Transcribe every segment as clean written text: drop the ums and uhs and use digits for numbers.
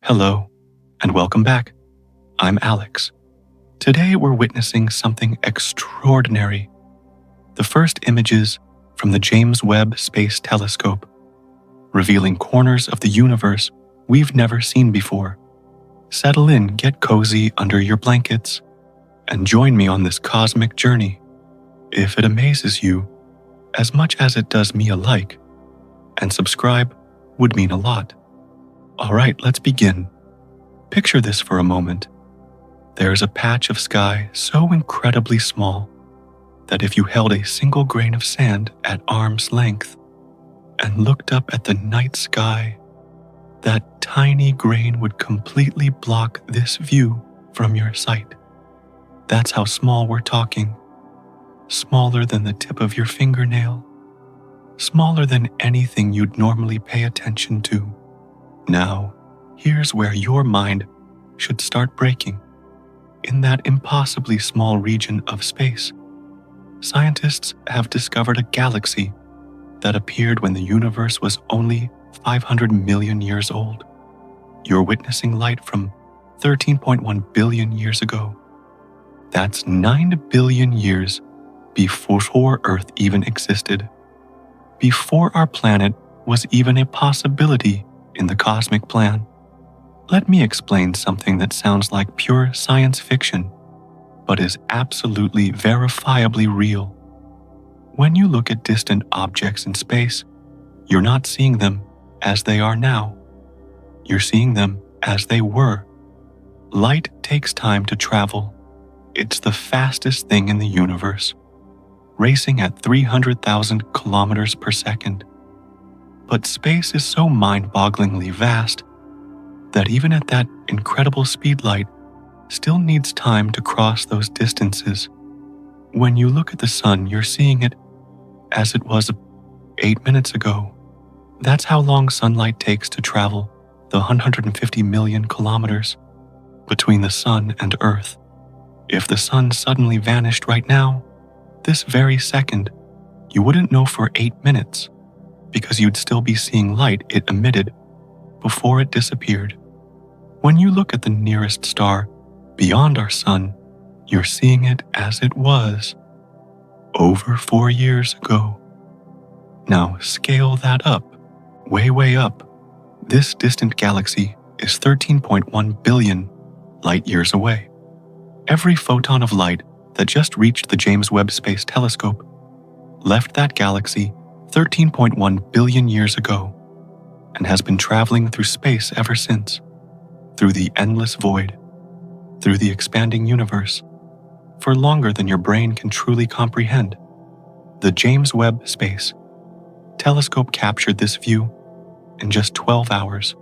Hello, and welcome back. I'm Alex. Today we're witnessing something extraordinary. The first images from the James Webb Space Telescope, revealing corners of the universe we've never seen before. Settle in, get cozy under your blankets, and join me on this cosmic journey. If it amazes you as much as it does me alike, and subscribe would mean a lot. All right, let's begin. Picture this for a moment. There's a patch of sky so incredibly small that if you held a single grain of sand at arm's length and looked up at the night sky, that tiny grain would completely block this view from your sight. That's how small we're talking. Smaller than the tip of your fingernail. Smaller than anything you'd normally pay attention to. Now, here's where your mind should start breaking. In that impossibly small region of space, scientists have discovered a galaxy that appeared when the universe was only 500 million years old. You're witnessing light from 13.1 billion years ago. That's 9 billion years before Earth even existed. Before our planet was even a possibility in the cosmic plan. Let me explain something that sounds like pure science fiction, but is absolutely verifiably real. When you look at distant objects in space, you're not seeing them as they are now. You're seeing them as they were. Light takes time to travel. It's the fastest thing in the universe, racing at 300,000 kilometers per second. But space is so mind-bogglingly vast that even at that incredible speed, light still needs time to cross those distances. When you look at the sun, you're seeing it as it was 8 minutes ago. That's how long sunlight takes to travel the 150 million kilometers between the sun and Earth. If the sun suddenly vanished right now, this very second, you wouldn't know for 8 minutes because you'd still be seeing light it emitted before it disappeared. When you look at the nearest star beyond our sun, you're seeing it as it was over 4 years ago. Now scale that up, way up. This distant galaxy is 13.1 billion light years away. Every photon of light that just reached the James Webb Space Telescope left that galaxy 13.1 billion years ago and has been traveling through space ever since, through the endless void, through the expanding universe, for longer than your brain can truly comprehend. The James Webb Space Telescope captured this view in just 12 hours.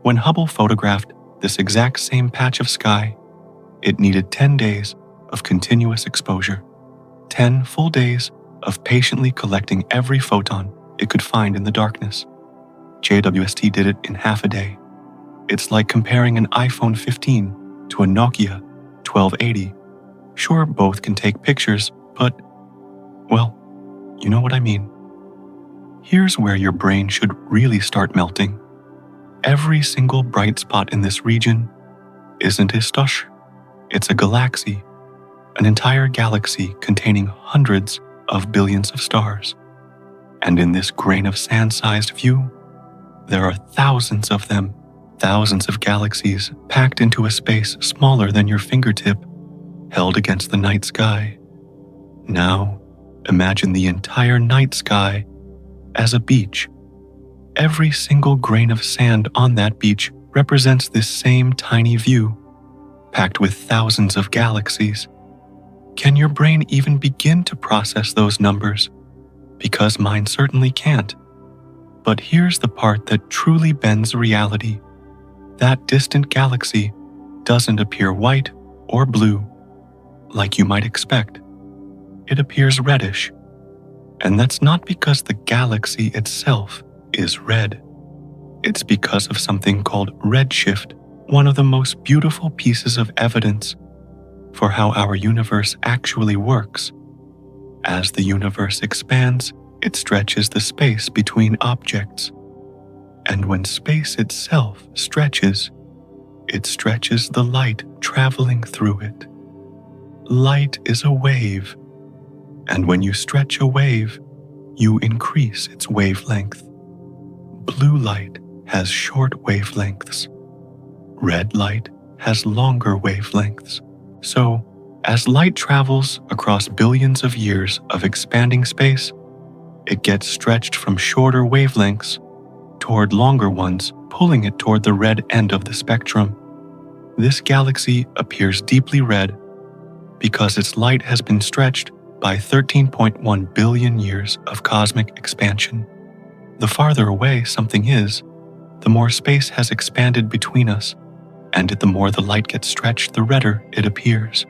When Hubble photographed this exact same patch of sky, it needed 10 days of continuous exposure, 10 full days of patiently collecting every photon it could find in the darkness. JWST did it in half a day. It's like comparing an iPhone 15 to a Nokia 1280. Sure, both can take pictures, but, well, you know what I mean. Here's where your brain should really start melting. Every single bright spot in this region isn't a star. It's a galaxy, an entire galaxy containing hundreds of billions of stars. And in this grain of sand-sized view, there are thousands of them, thousands of galaxies packed into a space smaller than your fingertip, held against the night sky. Now, imagine the entire night sky as a beach. Every single grain of sand on that beach represents this same tiny view, packed with thousands of galaxies. Can your brain even begin to process those numbers? Because mine certainly can't. But here's the part that truly bends reality. That distant galaxy doesn't appear white or blue, like you might expect. It appears reddish. And that's not because the galaxy itself is red. It's because of something called redshift, one of the most beautiful pieces of evidence for how our universe actually works. As the universe expands, it stretches the space between objects. And when space itself stretches, it stretches the light traveling through it. Light is a wave, and when you stretch a wave, you increase its wavelength. Blue light has short wavelengths. Red light has longer wavelengths. So, as light travels across billions of years of expanding space, it gets stretched from shorter wavelengths toward longer ones, pulling it toward the red end of the spectrum. This galaxy appears deeply red because its light has been stretched by 13.1 billion years of cosmic expansion. The farther away something is, the more space has expanded between us, and the more the light gets stretched, the redder it appears.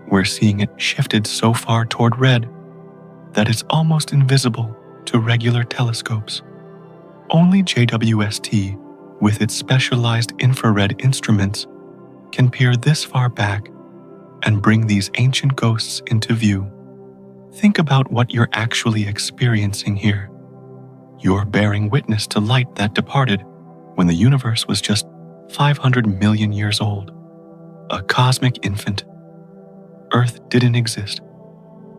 We're seeing it shifted so far toward red that it's almost invisible to regular telescopes. Only JWST, with its specialized infrared instruments, can peer this far back and bring these ancient ghosts into view. Think about what you're actually experiencing here. You're bearing witness to light that departed when the universe was just 500 million years old. A cosmic infant. Earth didn't exist.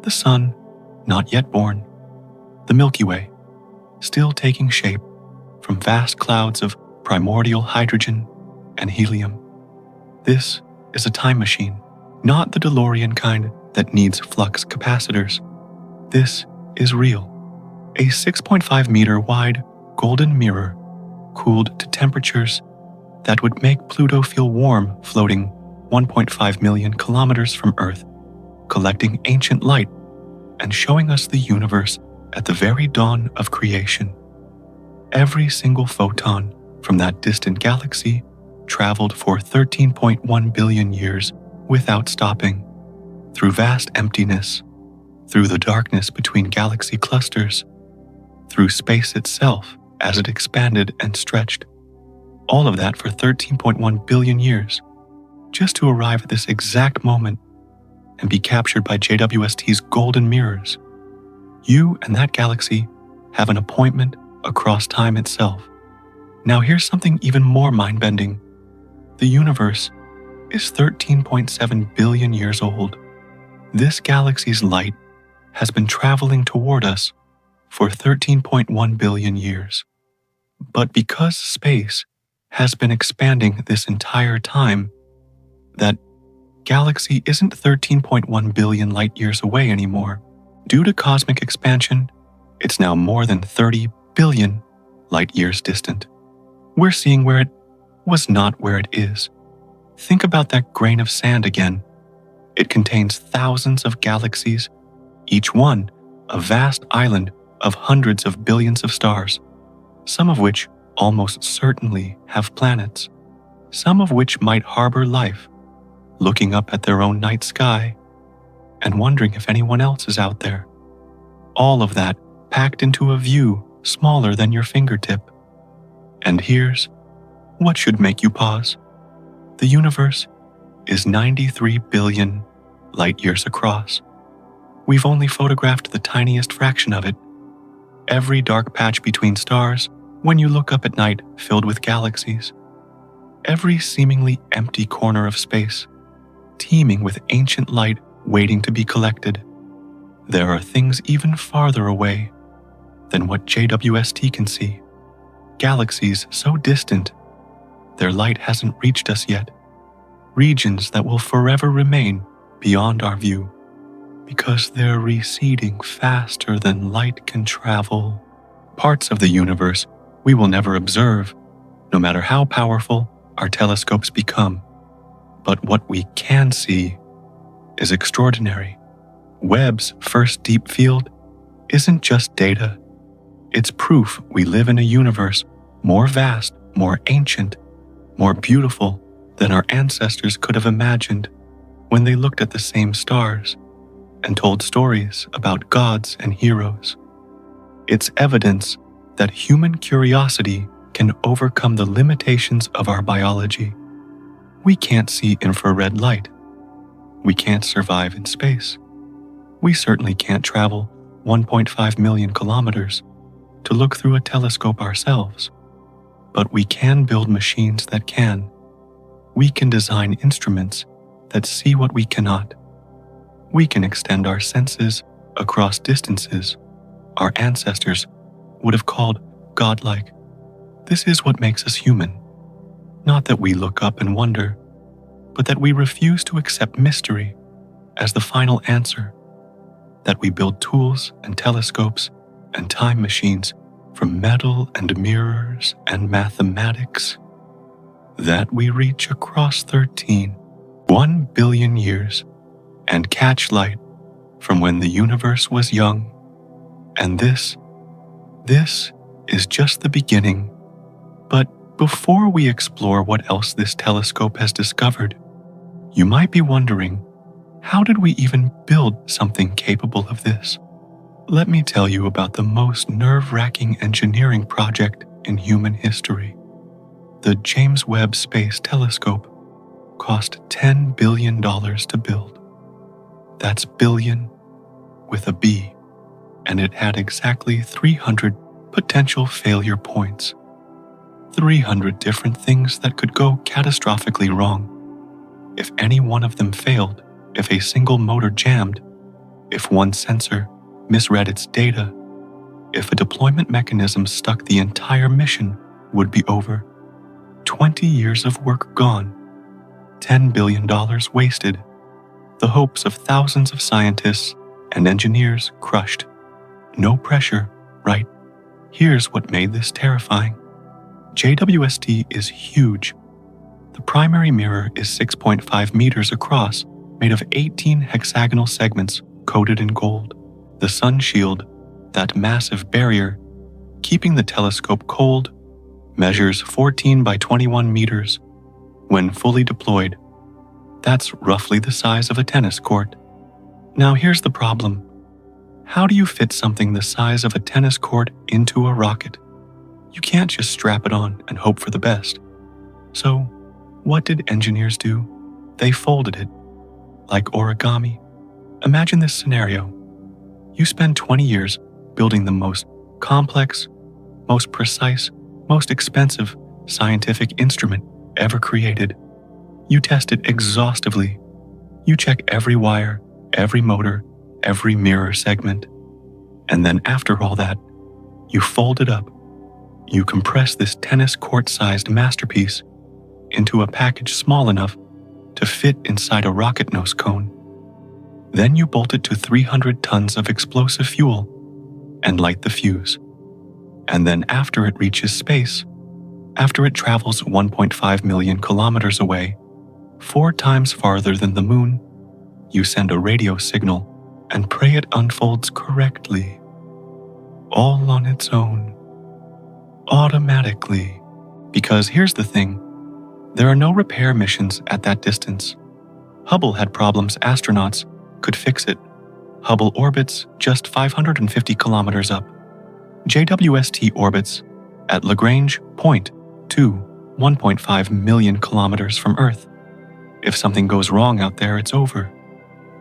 The sun, not yet born. The Milky Way, still taking shape from vast clouds of primordial hydrogen and helium. This is a time machine, not the DeLorean kind that needs flux capacitors. This is real. A 6.5 meter wide golden mirror cooled to temperatures that would make Pluto feel warm floating 1.5 million kilometers from Earth, collecting ancient light and showing us the universe at the very dawn of creation. Every single photon from that distant galaxy traveled for 13.1 billion years without stopping, through vast emptiness, through the darkness between galaxy clusters, through space itself as it expanded and stretched. All of that for 13.1 billion years, just to arrive at this exact moment and be captured by JWST's golden mirrors. You and that galaxy have an appointment across time itself. Now here's something even more mind-bending. The universe is 13.7 billion years old. This galaxy's light has been traveling toward us for 13.1 billion years. But because space has been expanding this entire time, that galaxy isn't 13.1 billion light years away anymore. Due to cosmic expansion, it's now more than 30 billion light years distant. We're seeing where it was not where it is. Think about that grain of sand again. It contains thousands of galaxies, each one a vast island of hundreds of billions of stars, some of which almost certainly have planets, some of which might harbor life, looking up at their own night sky and wondering if anyone else is out there. All of that packed into a view smaller than your fingertip. And here's what should make you pause. The universe is 93 billion light years across. We've only photographed the tiniest fraction of it. Every dark patch between stars when you look up at night filled with galaxies. Every seemingly empty corner of space, teeming with ancient light waiting to be collected. There are things even farther away than what JWST can see. Galaxies so distant, their light hasn't reached us yet. Regions that will forever remain beyond our view, because they're receding faster than light can travel. Parts of the universe we will never observe, no matter how powerful our telescopes become. But what we can see is extraordinary. Webb's first deep field isn't just data. It's proof we live in a universe more vast, more ancient, more beautiful than our ancestors could have imagined when they looked at the same stars and told stories about gods and heroes. It's evidence that human curiosity can overcome the limitations of our biology. We can't see infrared light. We can't survive in space. We certainly can't travel 1.5 million kilometers to look through a telescope ourselves. But we can build machines that can. we can design instruments that see what we cannot. We can extend our senses across distances our ancestors would have called godlike. This is what makes us human. Not that we look up and wonder, but that we refuse to accept mystery as the final answer. That we build tools and telescopes and time machines from metal and mirrors and mathematics. That we reach across 1 billion years and catch light from when the universe was young. And this is just the beginning. But before we explore what else this telescope has discovered, you might be wondering, how did we even build something capable of this? Let me tell you about the most nerve-wracking engineering project in human history. The James Webb Space Telescope cost $10 billion to build. That's billion with a B, and it had exactly 300 potential failure points. 300 different things that could go catastrophically wrong. If any one of them failed, if a single motor jammed, if one sensor misread its data, if a deployment mechanism stuck, the entire mission would be over. 20 years of work gone. $10 billion wasted. The hopes of thousands of scientists and engineers crushed. No pressure, right? Here's what made this terrifying. JWST is huge. The primary mirror is 6.5 meters across, made of 18 hexagonal segments coated in gold. The sun shield, that massive barrier, keeping the telescope cold, measures 14 by 21 meters. When fully deployed, that's roughly the size of a tennis court. Now here's the problem. How do you fit something the size of a tennis court into a rocket? You can't just strap it on and hope for the best. So, what did engineers do? They folded it. Like origami. Imagine this scenario. You spend 20 years building the most complex, most precise, most expensive scientific instrument ever created. You test it exhaustively. You check every wire, every motor, every mirror segment. And then after all that, you fold it up. You compress this tennis court-sized masterpiece into a package small enough to fit inside a rocket nose cone. Then you bolt it to 300 tons of explosive fuel and light the fuse. And then after it reaches space, after it travels 1.5 million kilometers away, 4 times farther than the moon, you send a radio signal and pray it unfolds correctly, all on its own, automatically. Because here's the thing, there are no repair missions at that distance. Hubble had problems, astronauts could fix it. Hubble orbits just 550 kilometers up. JWST orbits at Lagrange point 1.5 million kilometers from Earth. If something goes wrong out there, it's over.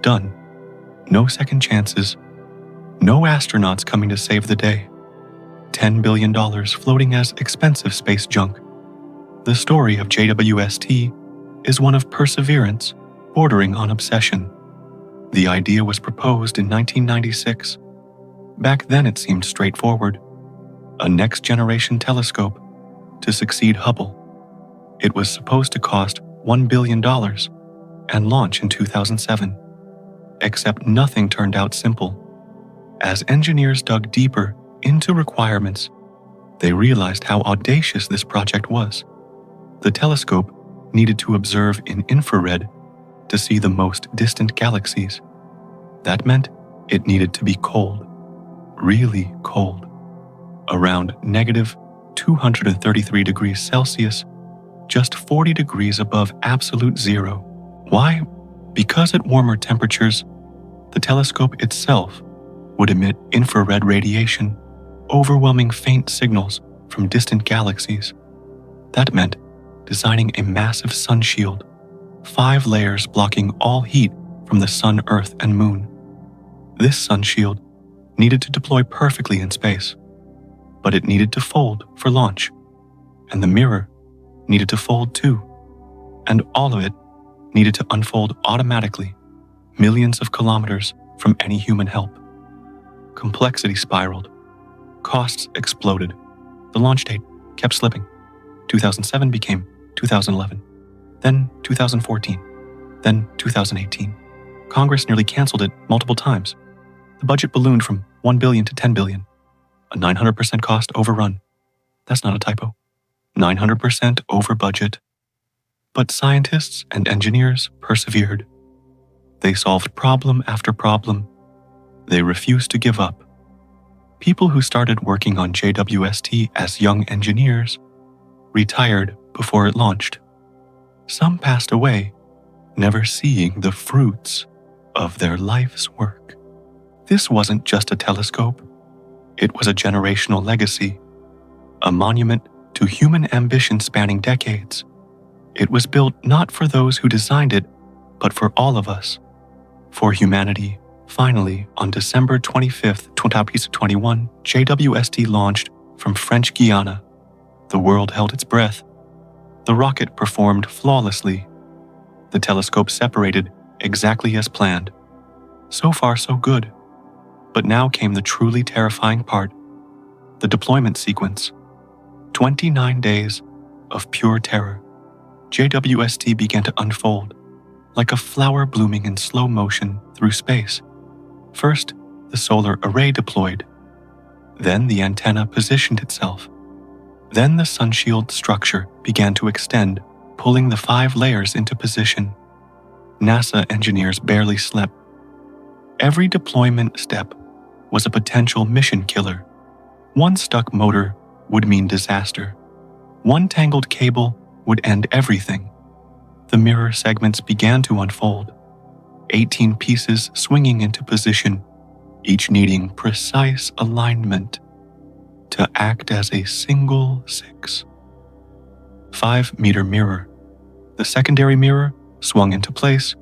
Done. No second chances. No astronauts coming to save the day. $10 billion floating as expensive space junk. The story of JWST is one of perseverance, bordering on obsession. The idea was proposed in 1996. Back then it seemed straightforward. A next-generation telescope to succeed Hubble. It was supposed to cost $1 billion and launch in 2007. Except nothing turned out simple. As engineers dug deeper into requirements, they realized how audacious this project was. The telescope needed to observe in infrared to see the most distant galaxies. That meant it needed to be cold, really cold, around -233 degrees Celsius, just 40 degrees above absolute zero. Why? Because at warmer temperatures, the telescope itself would emit infrared radiation, overwhelming faint signals from distant galaxies. That meant designing a massive sun shield, 5 layers blocking all heat from the sun, Earth, and moon. This sun shield needed to deploy perfectly in space, but it needed to fold for launch, and the mirror needed to fold too. and all of it needed to unfold automatically, millions of kilometers from any human help. Complexity spiraled. Costs exploded. The launch date kept slipping. 2007 became 2011, then 2014, then 2018. Congress nearly canceled it multiple times. The budget ballooned from $1 billion to $10 billion. A 900% cost overrun. That's not a typo. 900% over budget. But scientists and engineers persevered. They solved problem after problem. They refused to give up. People who started working on JWST as young engineers retired before it launched. Some passed away, never seeing the fruits of their life's work. This wasn't just a telescope. It was a generational legacy, a monument to human ambition spanning decades. It was built not for those who designed it, but for all of us, for humanity. Finally, on December 25th, 2021, JWST launched from French Guiana. The world held its breath. The rocket performed flawlessly. The telescope separated exactly as planned. So far, so good. But now came the truly terrifying part, the deployment sequence. 29 days of pure terror. JWST began to unfold, like a flower blooming in slow motion through space. First, the solar array deployed. Then the antenna positioned itself. Then the sunshield structure began to extend, pulling the 5 layers into position. NASA engineers barely slept. Every deployment step was a potential mission killer. One stuck motor would mean disaster. One tangled cable would end everything. The mirror segments began to unfold. 18 pieces swinging into position, each needing precise alignment to act as a single 6. 5-meter mirror. The secondary mirror swung into place.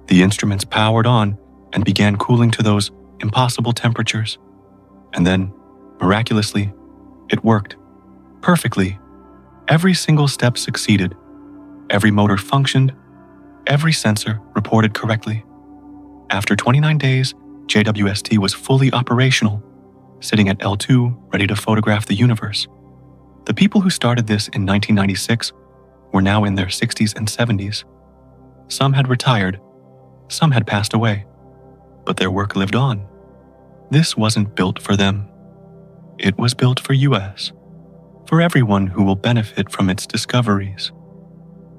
The instruments powered on and began cooling to those impossible temperatures. And then, miraculously, it worked. Perfectly. Every single step succeeded. Every motor functioned. Every sensor reported correctly. After 29 days, JWST was fully operational, sitting at L2, ready to photograph the universe. The people who started this in 1996 were now in their 60s and 70s. Some had retired, some had passed away, but their work lived on. This wasn't built for them. It was built for US, for everyone who will benefit from its discoveries,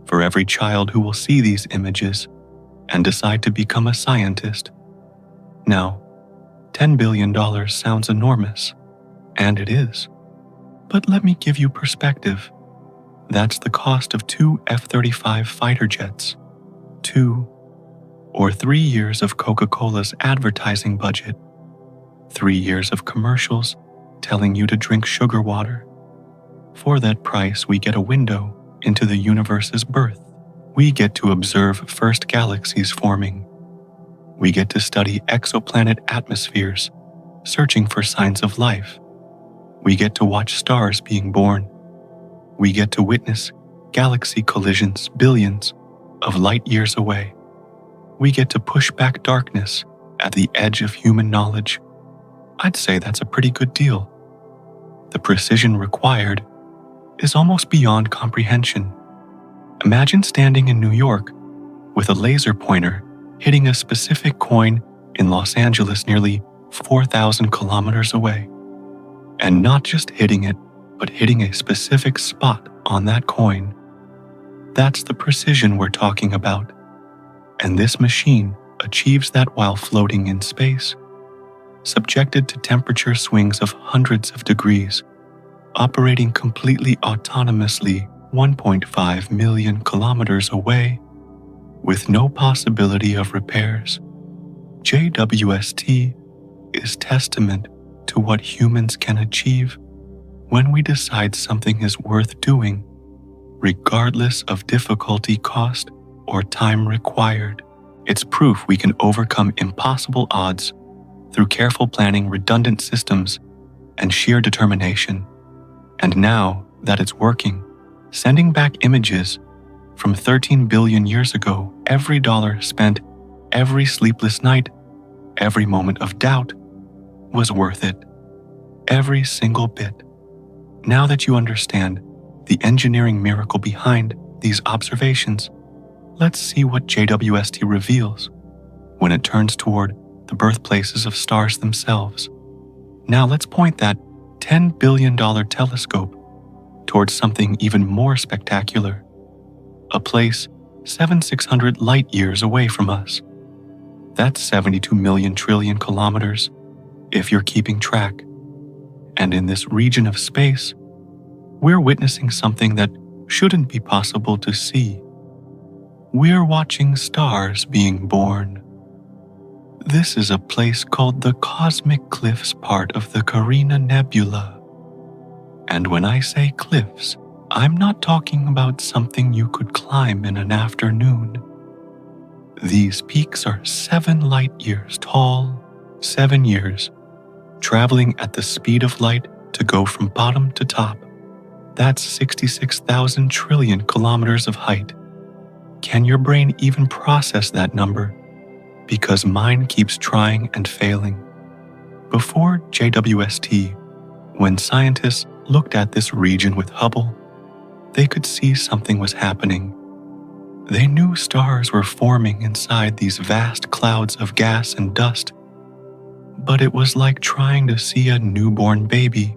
for every child who will see these images and decide to become a scientist. Now, $10 billion sounds enormous, and it is. But let me give you perspective. That's the cost of 2 F-35 fighter jets, 2 or 3 years of Coca-Cola's advertising budget, 3 years of commercials telling you to drink sugar water. For that price, we get a window into the universe's birth. We get to observe first galaxies forming. We get to study exoplanet atmospheres, searching for signs of life. We get to watch stars being born. We get to witness galaxy collisions billions of light years away. We get to push back darkness at the edge of human knowledge. I'd say that's a pretty good deal. The precision required is almost beyond comprehension. Imagine standing in New York with a laser pointer hitting a specific coin in Los Angeles nearly 4,000 kilometers away. And not just hitting it, but hitting a specific spot on that coin. That's the precision we're talking about. And this machine achieves that while floating in space, subjected to temperature swings of hundreds of degrees, operating completely autonomously 1.5 million kilometers away, with no possibility of repairs. JWST is testament to what humans can achieve when we decide something is worth doing, regardless of difficulty, cost, or time required. It's proof we can overcome impossible odds through careful planning, redundant systems, and sheer determination. And now that it's working, sending back images From 13 billion years ago, every dollar spent, every sleepless night, every moment of doubt was worth it. Every single bit. Now that you understand the engineering miracle behind these observations, let's see what JWST reveals when it turns toward the birthplaces of stars themselves. Now let's point that $10 billion telescope towards something even more spectacular, a place 7,600 light years away from us. That's 72 million trillion kilometers, if you're keeping track. And in this region of space, we're witnessing something that shouldn't be possible to see. We're watching stars being born. This is a place called the Cosmic Cliffs, part of the Carina Nebula. And when I say cliffs, I'm not talking about something you could climb in an afternoon. These peaks are 7 light years tall, 7 years, traveling at the speed of light to go from bottom to top. That's 66,000 trillion kilometers of height. Can your brain even process that number? Because mine keeps trying and failing. Before JWST, when scientists looked at this region with Hubble, they could see something was happening. They knew stars were forming inside these vast clouds of gas and dust, but it was like trying to see a newborn baby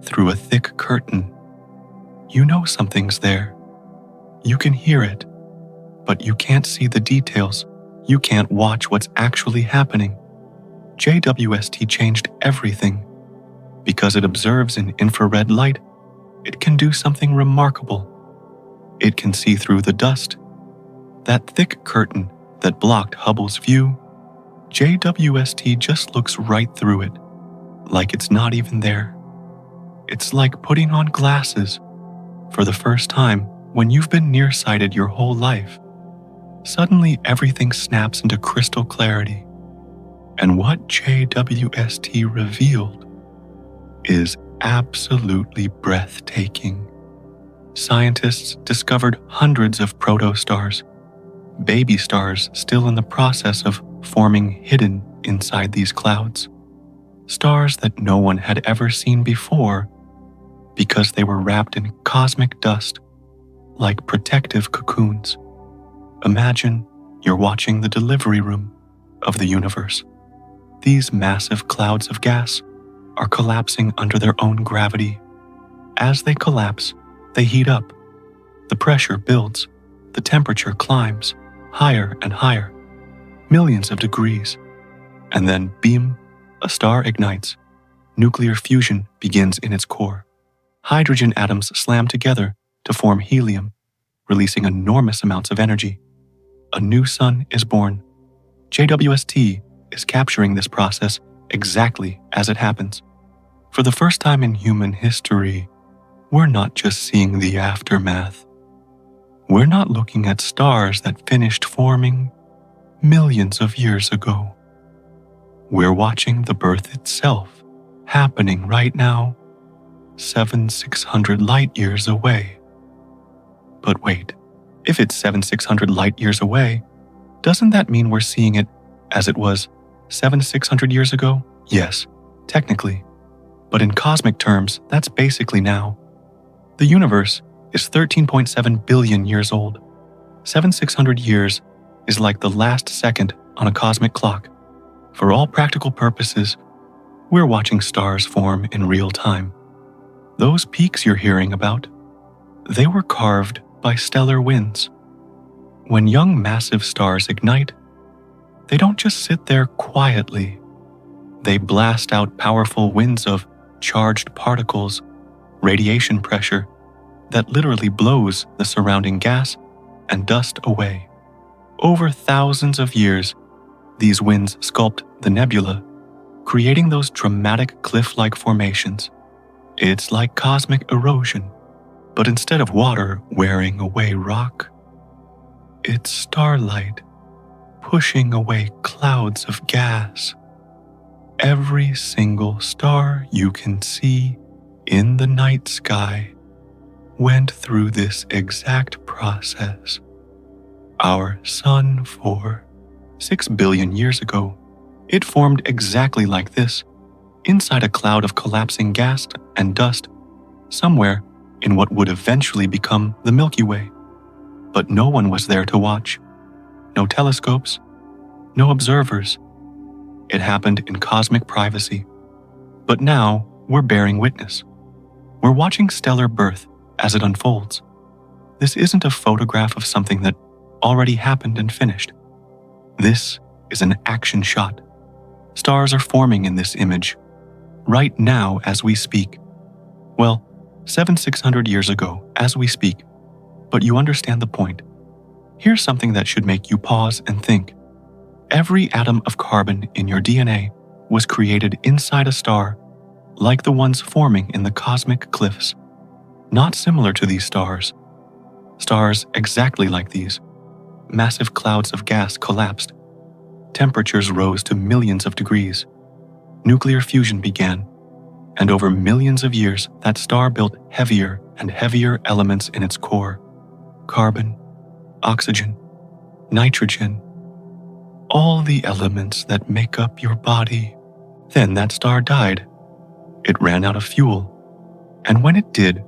through a thick curtain. You know something's there. You can hear it, but you can't see the details. You can't watch what's actually happening. JWST changed everything. Because it observes in infrared light, it can do something remarkable. It can see through the dust. That thick curtain that blocked Hubble's view, JWST just looks right through it, like it's not even there. It's like putting on glasses for the first time when you've been nearsighted your whole life. Suddenly everything snaps into crystal clarity. And what JWST revealed is absolutely breathtaking. Scientists discovered hundreds of protostars, baby stars still in the process of forming hidden inside these clouds. Stars that no one had ever seen before because they were wrapped in cosmic dust like protective cocoons. Imagine you're watching the delivery room of the universe. These massive clouds of gas are collapsing under their own gravity. As they collapse, they heat up. The pressure builds. The temperature climbs higher and higher, millions of degrees. And then, beam, a star ignites. Nuclear fusion begins in its core. Hydrogen atoms slam together to form helium, releasing enormous amounts of energy. A new sun is born. JWST is capturing this process exactly as it happens. For the first time in human history, we're not just seeing the aftermath. We're not looking at stars that finished forming millions of years ago. We're watching the birth itself happening right now, 7,600 light years away. But wait, if it's 7,600 light years away, doesn't that mean we're seeing it as it was 7,600 years ago? Yes, technically. But in cosmic terms, that's basically now. The universe is 13.7 billion years old. 7,600 years is like the last second on a cosmic clock. For all practical purposes, we're watching stars form in real time. Those peaks you're hearing about, they were carved by stellar winds. When young massive stars ignite, they don't just sit there quietly. They blast out powerful winds of charged particles, radiation pressure that literally blows the surrounding gas and dust away. Over thousands of years, these winds sculpt the nebula, creating those dramatic cliff-like formations. It's like cosmic erosion, but instead of water wearing away rock, it's starlight pushing away clouds of gas. Every single star you can see in the night sky went through this exact process. Our sun, 6 billion years ago, it formed exactly like this, inside a cloud of collapsing gas and dust, somewhere in what would eventually become the Milky Way. But no one was there to watch. No telescopes, no observers. It happened in cosmic privacy. But now we're bearing witness. We're watching stellar birth as it unfolds. This isn't a photograph of something that already happened and finished. This is an action shot. Stars are forming in this image, right now as we speak. Well, 600 years ago as we speak, but you understand the point. Here's something that should make you pause and think. Every atom of carbon in your DNA was created inside a star, like the ones forming in the cosmic cliffs. Not similar to these stars. Stars exactly like these. Massive clouds of gas collapsed. Temperatures rose to millions of degrees. Nuclear fusion began, and over millions of years, that star built heavier and heavier elements in its core. Carbon, oxygen, nitrogen, all the elements that make up your body. Then that star died. It ran out of fuel. And when it did,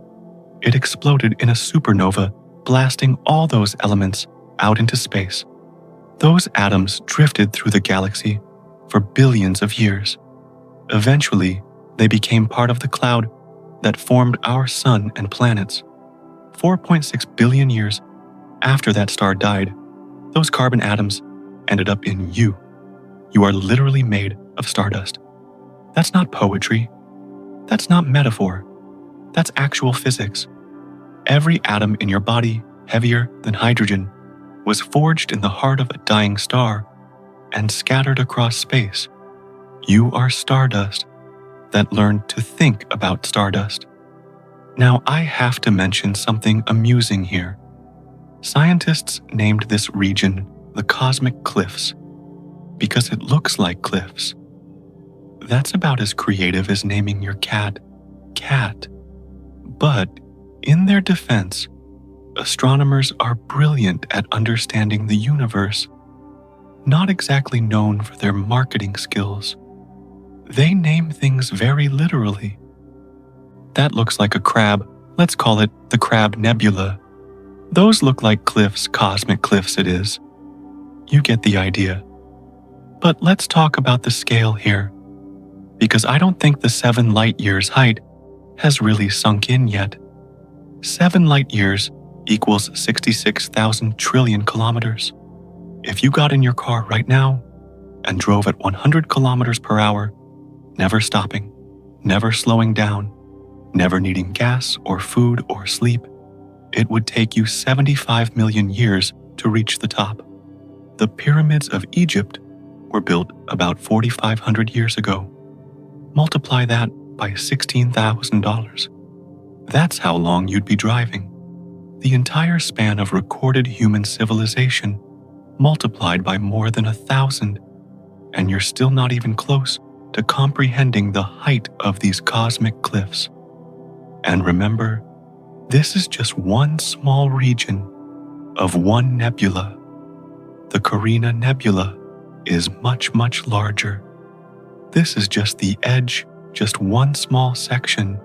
it exploded in a supernova, blasting all those elements out into space. Those atoms drifted through the galaxy for billions of years. Eventually, they became part of the cloud that formed our sun and planets. 4.6 billion years after that star died, those carbon atoms ended up in you. You are literally made of stardust. That's not poetry. That's not metaphor. That's actual physics. Every atom in your body, heavier than hydrogen, was forged in the heart of a dying star and scattered across space. You are stardust that learned to think about stardust. Now, I have to mention something amusing here. Scientists named this region the cosmic cliffs because it looks like cliffs. That's about as creative as naming your cat, Cat. But in their defense, astronomers are brilliant at understanding the universe, not exactly known for their marketing skills. They name things very literally. That looks like a crab. Let's call it the Crab Nebula. Those look like cliffs, cosmic cliffs it is. You get the idea. But let's talk about the scale here, because I don't think the 7 light years height has really sunk in yet. 7 light years equals 66,000 trillion kilometers. If you got in your car right now and drove at 100 kilometers per hour, never stopping, never slowing down, never needing gas or food or sleep, it would take you 75 million years to reach the top. The pyramids of Egypt were built about 4,500 years ago. Multiply that by $16,000. That's how long you'd be driving. The entire span of recorded human civilization multiplied by more than 1,000, and you're still not even close to comprehending the height of these cosmic cliffs. And remember, this is just one small region of one nebula. The Carina Nebula is much, much larger. This is just the edge, just one small section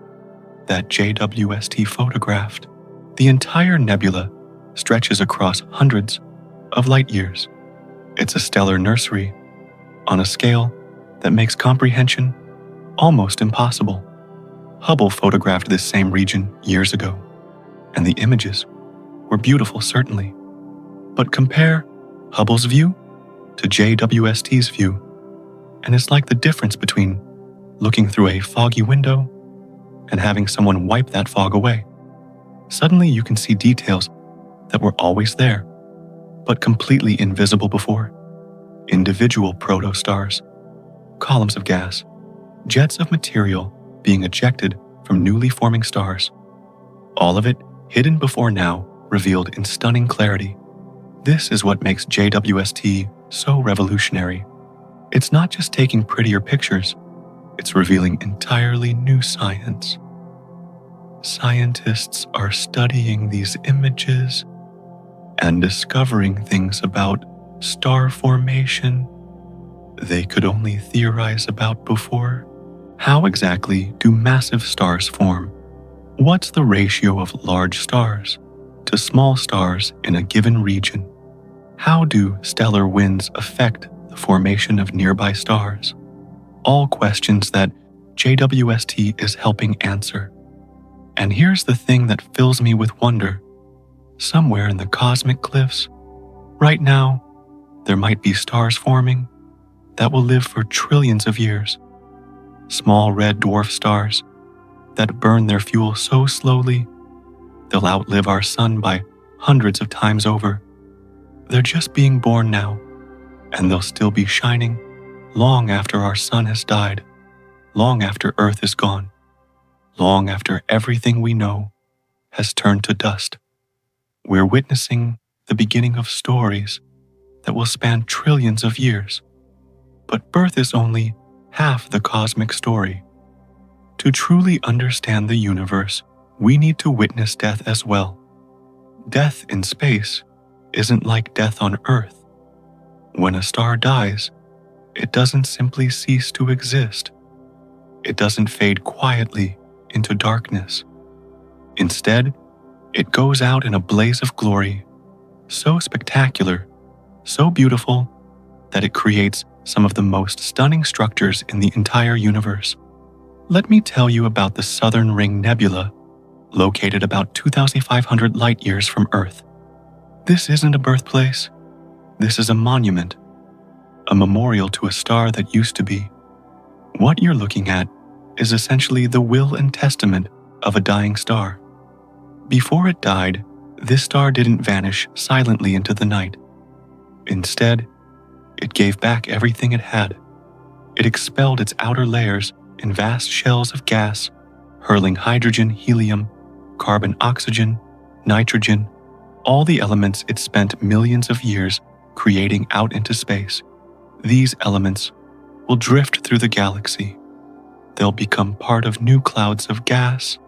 that JWST photographed. The entire nebula stretches across hundreds of light years. It's a stellar nursery on a scale that makes comprehension almost impossible. Hubble photographed this same region years ago, and the images were beautiful certainly. But compare Hubble's view to JWST's view, and it's like the difference between looking through a foggy window and having someone wipe that fog away. Suddenly you can see details that were always there, but completely invisible before. Individual protostars, columns of gas, jets of material being ejected from newly forming stars. All of it hidden before now, revealed in stunning clarity. This is what makes JWST so revolutionary. It's not just taking prettier pictures, it's revealing entirely new science. scientists are studying these images and discovering things about star formation they could only theorize about before. How exactly do massive stars form? What's the ratio of large stars to small stars in a given region? How do stellar winds affect the formation of nearby stars? All questions that JWST is helping answer. And here's the thing that fills me with wonder. Somewhere in the cosmic cliffs, right now, there might be stars forming that will live for trillions of years. Small red dwarf stars that burn their fuel so slowly, they'll outlive our sun by hundreds of times over. They're just being born now, and they'll still be shining long after our sun has died, long after Earth is gone, long after everything we know has turned to dust. We're witnessing the beginning of stories that will span trillions of years. But birth is only half the cosmic story. To truly understand the universe, we need to witness death as well. Death in space isn't like death on Earth. When a star dies, it doesn't simply cease to exist. It doesn't fade quietly into darkness. Instead, it goes out in a blaze of glory, so spectacular, so beautiful, that it creates some of the most stunning structures in the entire universe. Let me tell you about the Southern Ring Nebula, located about 2,500 light-years from Earth. This isn't a birthplace. This is a monument, a memorial to a star that used to be. What you're looking at is essentially the will and testament of a dying star. Before it died, this star didn't vanish silently into the night. Instead, it gave back everything it had. It expelled its outer layers in vast shells of gas, hurling hydrogen, helium, carbon, oxygen, nitrogen, all the elements it spent millions of years creating out into space. These elements will drift through the galaxy. They'll become part of new clouds of gas,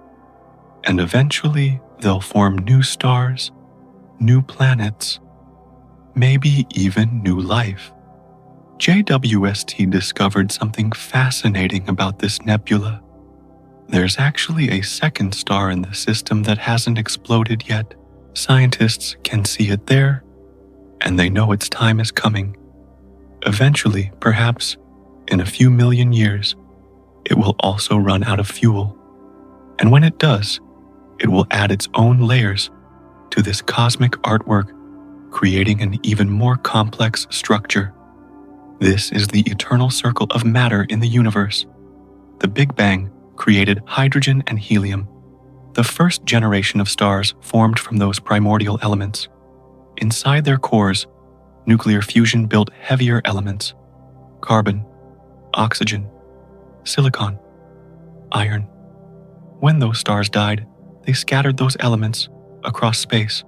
and eventually they'll form new stars, new planets, maybe even new life. JWST discovered something fascinating about this nebula. There's actually a second star in the system that hasn't exploded yet. Scientists can see it there, and they know its time is coming. Eventually, perhaps in a few million years, it will also run out of fuel. And when it does, it will add its own layers to this cosmic artwork, creating an even more complex structure. This is the eternal circle of matter in the universe. The Big Bang created hydrogen and helium. The first generation of stars formed from those primordial elements. Inside their cores, nuclear fusion built heavier elements: carbon, oxygen, silicon, iron. When those stars died, they scattered those elements across space.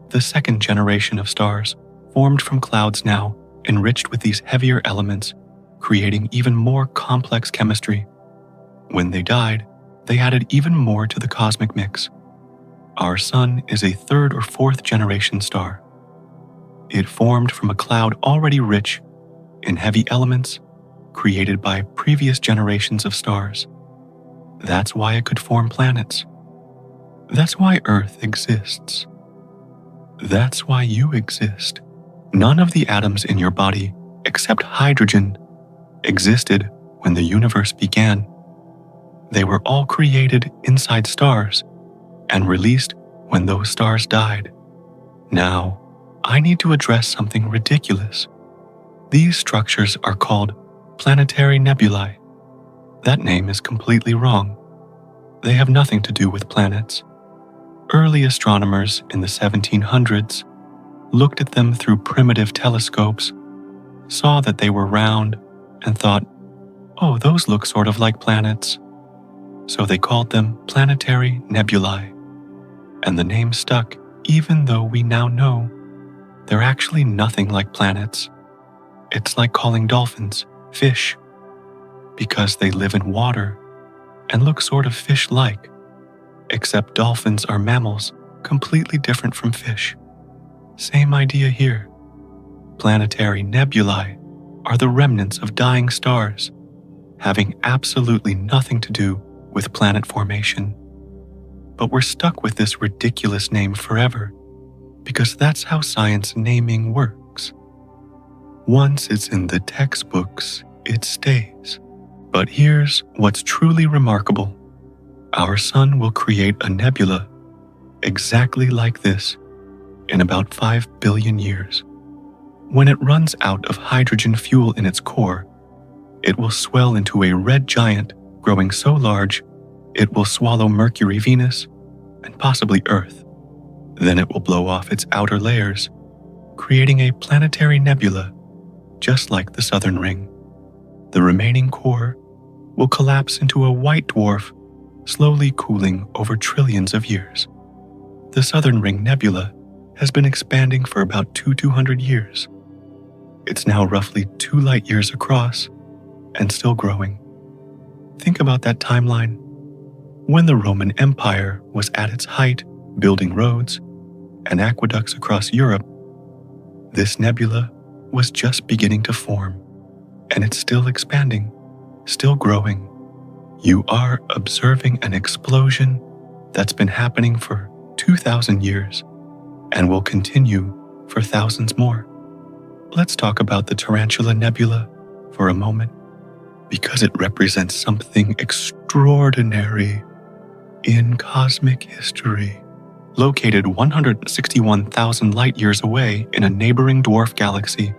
The second generation of stars formed from clouds now enriched with these heavier elements, creating even more complex chemistry. When they died, they added even more to the cosmic mix. Our sun is a third or fourth generation star. It formed from a cloud already rich in heavy elements created by previous generations of stars. That's why it could form planets. That's why Earth exists. That's why you exist. None of the atoms in your body, except hydrogen, existed when the universe began. They were all created inside stars and released when those stars died. Now, I need to address something ridiculous. These structures are called planetary nebulae. That name is completely wrong. They have nothing to do with planets. Early astronomers in the 1700s looked at them through primitive telescopes, saw that they were round, and thought, oh, those look sort of like planets. So they called them planetary nebulae. And the name stuck, even though we now know they're actually nothing like planets. It's like calling dolphins fish, because they live in water and look sort of fish-like, Except dolphins are mammals completely different from fish. Same idea here. Planetary nebulae are the remnants of dying stars, having absolutely nothing to do with planet formation. But we're stuck with this ridiculous name forever, because that's how science naming works. Once it's in the textbooks, it stays. But here's what's truly remarkable. Our sun will create a nebula exactly like this in about 5 billion years. When it runs out of hydrogen fuel in its core, it will swell into a red giant growing so large it will swallow Mercury, Venus, and possibly Earth. Then it will blow off its outer layers, creating a planetary nebula just like the southern ring. The remaining core will collapse into a white dwarf, slowly cooling over trillions of years. The southern ring nebula has been expanding for about 200 years. It's now roughly 2 light years across and still growing. Think about that timeline. When the Roman Empire was at its height, building roads and aqueducts across Europe, this nebula was just beginning to form, and it's still expanding, still growing. You are observing an explosion that's been happening for 2,000 years and will continue for thousands more. Let's talk about the Tarantula Nebula for a moment, because it represents something extraordinary in cosmic history. Located 161,000 light years away in a neighboring dwarf galaxy,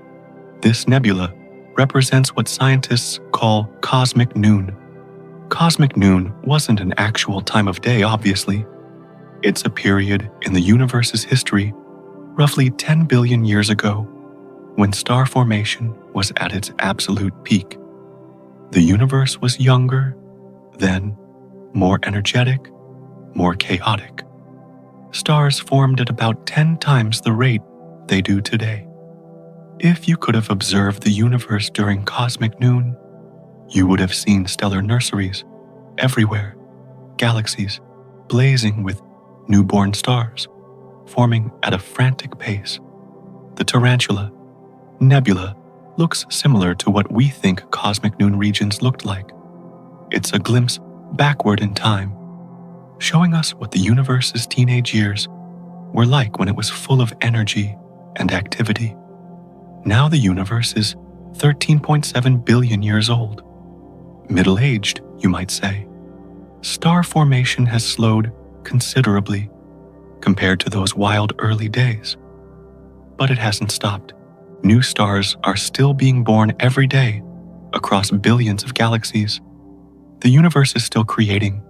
this nebula represents what scientists call cosmic noon. Cosmic noon wasn't an actual time of day, obviously. It's a period in the universe's history, roughly 10 billion years ago, when star formation was at its absolute peak. The universe was younger, then more energetic, more chaotic. Stars formed at about 10 times the rate they do today. If you could have observed the universe during cosmic noon, you would have seen stellar nurseries everywhere, galaxies blazing with newborn stars, forming at a frantic pace. The Tarantula Nebula looks similar to what we think cosmic noon regions looked like. It's a glimpse backward in time, showing us what the universe's teenage years were like when it was full of energy and activity. Now the universe is 13.7 billion years old. Middle-aged, you might say. Star formation has slowed considerably compared to those wild early days. But it hasn't stopped. New stars are still being born every day across billions of galaxies. The universe is still creating,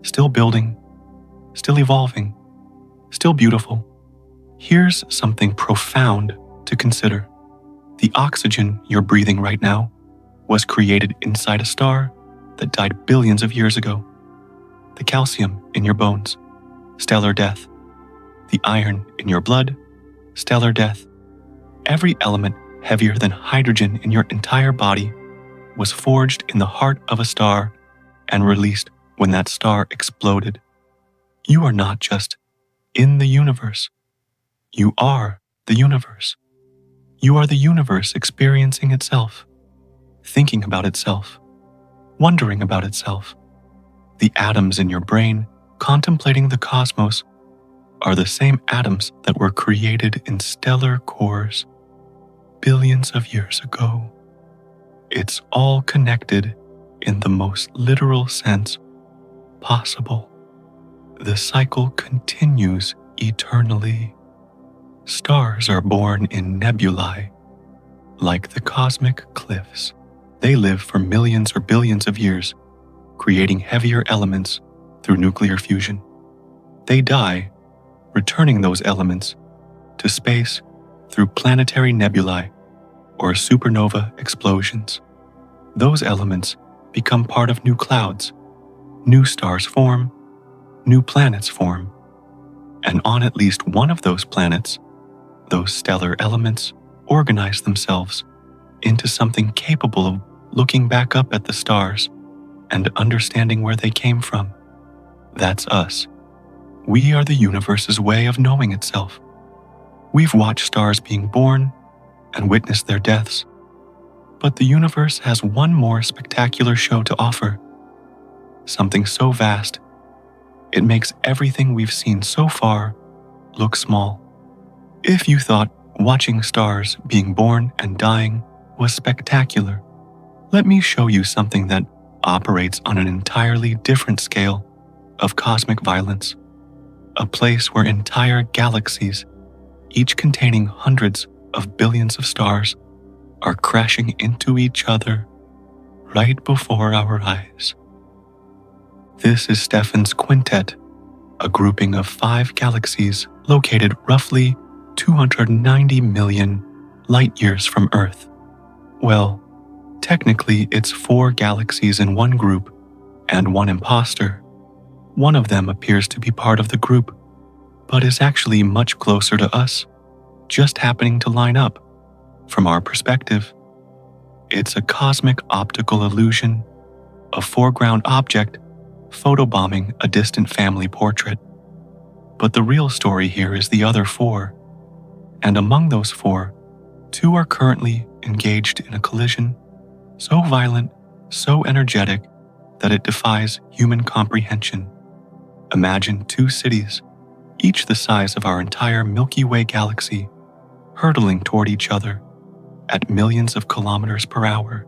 still building, still evolving, still beautiful. Here's something profound to consider. The oxygen you're breathing right now was created inside a star that died billions of years ago. The calcium in your bones, stellar death. The iron in your blood, stellar death. Every element heavier than hydrogen in your entire body was forged in the heart of a star and released when that star exploded. You are not just in the universe. You are the universe. You are the universe experiencing itself, thinking about itself, wondering about itself. The atoms in your brain contemplating the cosmos are the same atoms that were created in stellar cores billions of years ago. It's all connected in the most literal sense possible. The cycle continues eternally. Stars are born in nebulae, like the cosmic cliffs. They live for millions or billions of years, creating heavier elements through nuclear fusion. They die, returning those elements to space through planetary nebulae or supernova explosions. Those elements become part of new clouds. New stars form, new planets form, and on at least one of those planets, those stellar elements organize themselves into something capable of looking back up at the stars and understanding where they came from. That's us. We are the universe's way of knowing itself. We've watched stars being born and witnessed their deaths. But the universe has one more spectacular show to offer. Something so vast, it makes everything we've seen so far look small. If you thought watching stars being born and dying was spectacular, let me show you something that operates on an entirely different scale of cosmic violence. A place where entire galaxies, each containing hundreds of billions of stars, are crashing into each other right before our eyes. This is Stephan's Quintet, a grouping of 5 galaxies located roughly 290 million light-years from Earth. Well, technically it's 4 galaxies in one group and one imposter. One of them appears to be part of the group, but is actually much closer to us, just happening to line up. From our perspective, it's a cosmic optical illusion, a foreground object photobombing a distant family portrait. But the real story here is the other 4, and among those 4, 2 are currently engaged in a collision so violent, so energetic, that it defies human comprehension. Imagine 2 cities, each the size of our entire Milky Way galaxy, hurtling toward each other at millions of kilometers per hour.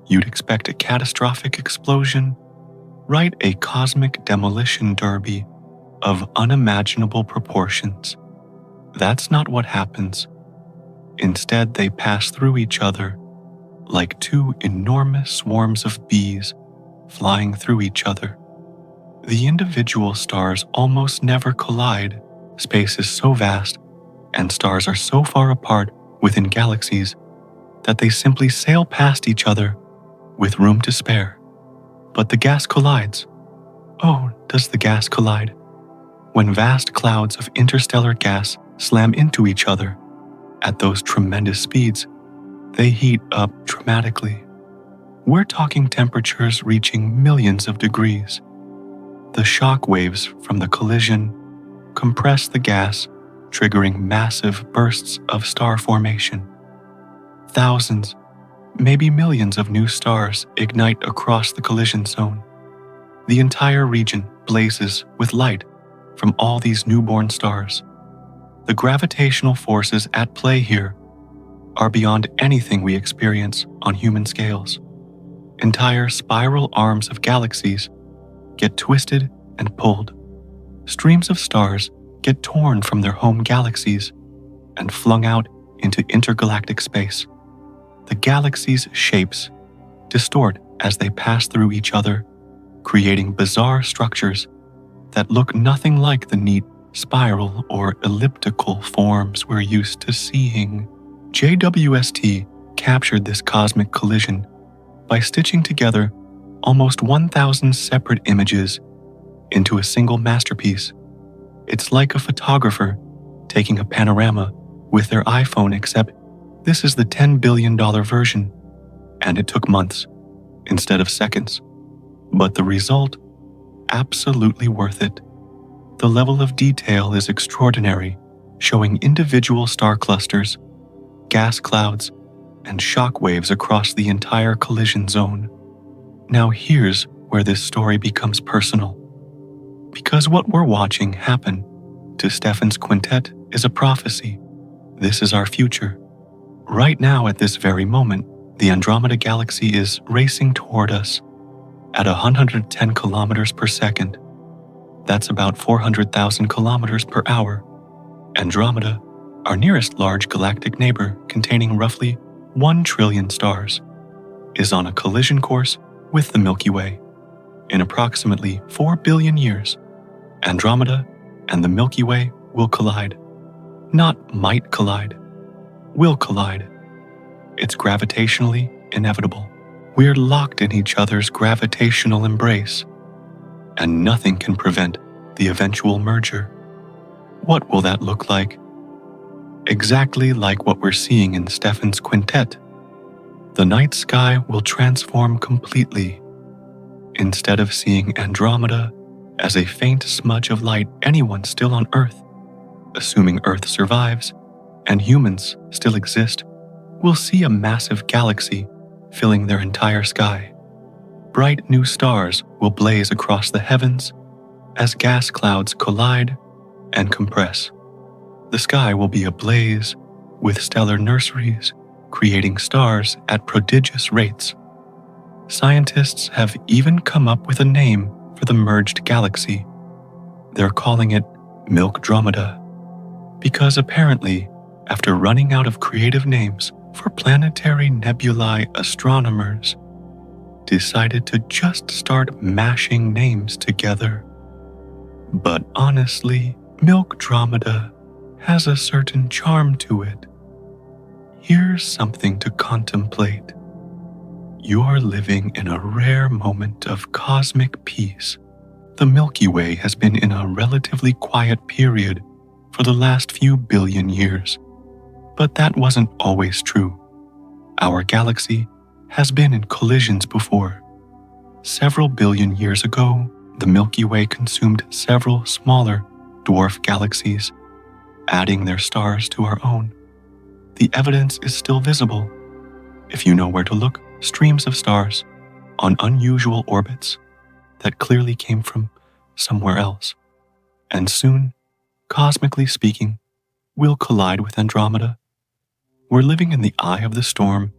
You'd expect a catastrophic explosion, right? A cosmic demolition derby of unimaginable proportions. That's not what happens. Instead, they pass through each other like 2 enormous swarms of bees flying through each other. The individual stars almost never collide. Space is so vast, and stars are so far apart within galaxies that they simply sail past each other with room to spare. But the gas collides. Oh, does the gas collide? When vast clouds of interstellar gas slam into each other at those tremendous speeds, they heat up dramatically. We're talking temperatures reaching millions of degrees. The shock waves from the collision compress the gas, triggering massive bursts of star formation. Thousands, maybe millions of new stars ignite across the collision zone. The entire region blazes with light from all these newborn stars. The gravitational forces at play here are beyond anything we experience on human scales. Entire spiral arms of galaxies get twisted and pulled. Streams of stars get torn from their home galaxies and flung out into intergalactic space. The galaxies' shapes distort as they pass through each other, creating bizarre structures that look nothing like the neat spiral or elliptical forms we're used to seeing. JWST captured this cosmic collision by stitching together almost 1,000 separate images into a single masterpiece. It's like a photographer taking a panorama with their iPhone, except this is the $10 billion version, and it took months instead of seconds. But the result? Absolutely worth it. The level of detail is extraordinary, showing individual star clusters, gas clouds, and shock waves across the entire collision zone. Now here's where this story becomes personal. Because what we're watching happen to Stephan's Quintet is a prophecy. This is our future. Right now, at this very moment, the Andromeda Galaxy is racing toward us at 110 kilometers per second. That's about 400,000 kilometers per hour. Andromeda, our nearest large galactic neighbor containing roughly 1 trillion stars, is on a collision course with the Milky Way. In approximately 4 billion years, Andromeda and the Milky Way will collide. Not might collide, will collide. It's gravitationally inevitable. We're locked in each other's gravitational embrace, and nothing can prevent the eventual merger. What will that look like? Exactly like what we're seeing in Stephan's Quintet. The night sky will transform completely. Instead of seeing Andromeda as a faint smudge of light anyone still on Earth, assuming Earth survives and humans still exist, will see a massive galaxy filling their entire sky. Bright new stars will blaze across the heavens as gas clouds collide and compress. The sky will be ablaze with stellar nurseries creating stars at prodigious rates. Scientists have even come up with a name for the merged galaxy. They're calling it Milkdromeda, because apparently, after running out of creative names for planetary nebulae, astronomers decided to just start mashing names together. But honestly, Milkdromeda has a certain charm to it. Here's something to contemplate. You're living in a rare moment of cosmic peace. The Milky Way has been in a relatively quiet period for the last few billion years. But that wasn't always true. Our galaxy has been in collisions before. Several billion years ago, the Milky Way consumed several smaller dwarf galaxies, adding their stars to our own. The evidence is still visible. If you know where to look, streams of stars on unusual orbits that clearly came from somewhere else. And soon, cosmically speaking, we'll collide with Andromeda. We're living in the eye of the storm,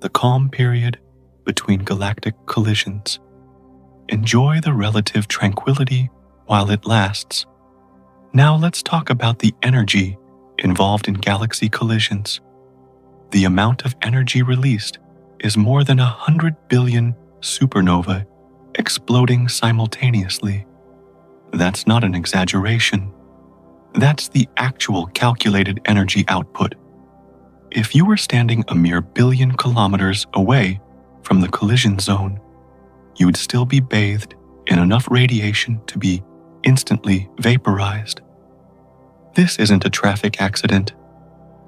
the calm period between galactic collisions. Enjoy the relative tranquility while it lasts. Now let's talk about the energy involved in galaxy collisions. The amount of energy released is more than 100 billion supernovae exploding simultaneously. That's not an exaggeration. That's the actual calculated energy output. If you were standing a mere billion kilometers away from the collision zone, you would still be bathed in enough radiation to be instantly vaporized. This isn't a traffic accident.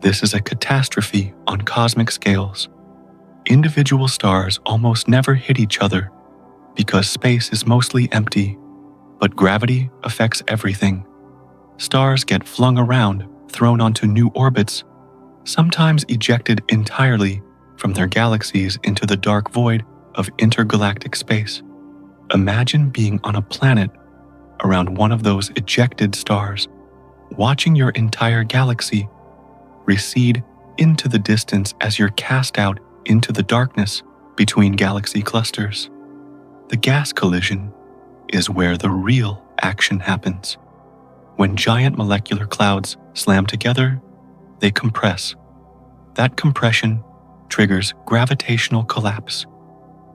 This is a catastrophe on cosmic scales. Individual stars almost never hit each other because space is mostly empty, but gravity affects everything. Stars get flung around, thrown onto new orbits, sometimes ejected entirely from their galaxies into the dark void of intergalactic space. Imagine being on a planet around one of those ejected stars, watching your entire galaxy recede into the distance as you're cast out into the darkness between galaxy clusters. The gas collision is where the real action happens. When giant molecular clouds slam together, they compress. That compression triggers gravitational collapse.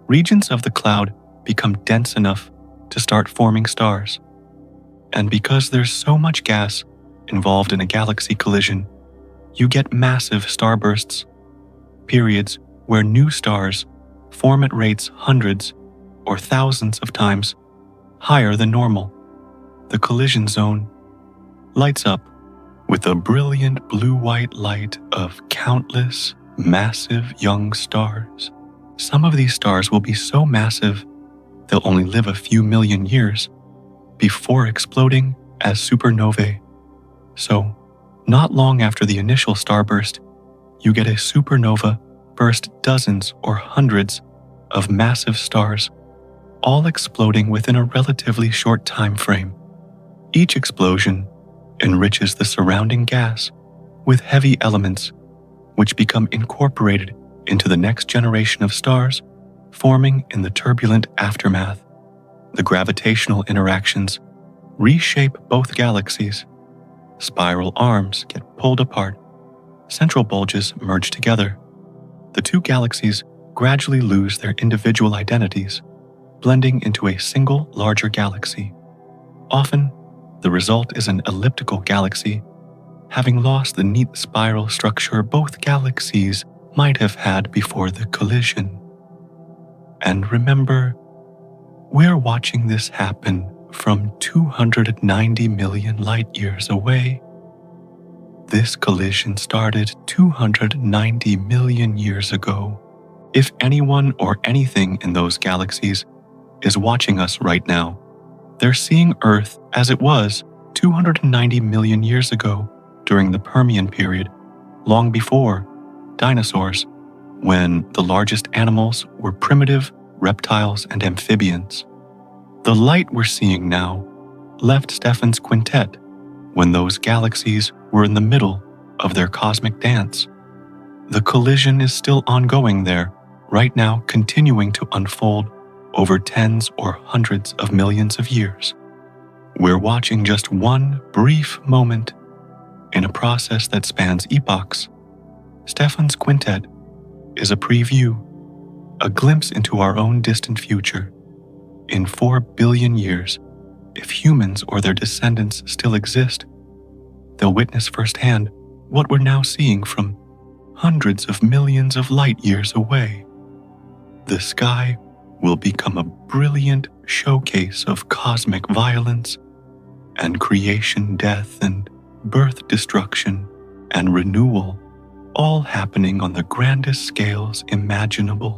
Regions of the cloud become dense enough to start forming stars. And because there's so much gas involved in a galaxy collision, you get massive starbursts, periods where new stars form at rates hundreds or thousands of times higher than normal. The collision zone lights up with a brilliant blue-white light of countless massive young stars. Some of these stars will be so massive they'll only live a few million years before exploding as supernovae. So, not long after the initial starburst, you get a supernova burst dozens or hundreds of massive stars, all exploding within a relatively short time frame. Each explosion enriches the surrounding gas with heavy elements, which become incorporated into the next generation of stars forming in the turbulent aftermath. The gravitational interactions reshape both galaxies. Spiral arms get pulled apart. Central bulges merge together. The two galaxies gradually lose their individual identities, blending into a single larger galaxy. Often, the result is an elliptical galaxy, having lost the neat spiral structure both galaxies might have had before the collision. And remember, we're watching this happen from 290 million light-years away. This collision started 290 million years ago. If anyone or anything in those galaxies is watching us right now, they're seeing Earth as it was 290 million years ago during the Permian period, long before dinosaurs, when the largest animals were primitive reptiles and amphibians. The light we're seeing now left Stefan's quintet when those galaxies were in the middle of their cosmic dance. The collision is still ongoing there, right now continuing to unfold over tens or hundreds of millions of years. We're watching just one brief moment in a process that spans epochs. Stefan's quintet is a preview, a glimpse into our own distant future. In 4 billion years, if humans or their descendants still exist, they'll witness firsthand what we're now seeing from hundreds of millions of light years away. The sky will become a brilliant showcase of cosmic violence and creation, death, and birth, destruction, and renewal, all happening on the grandest scales imaginable.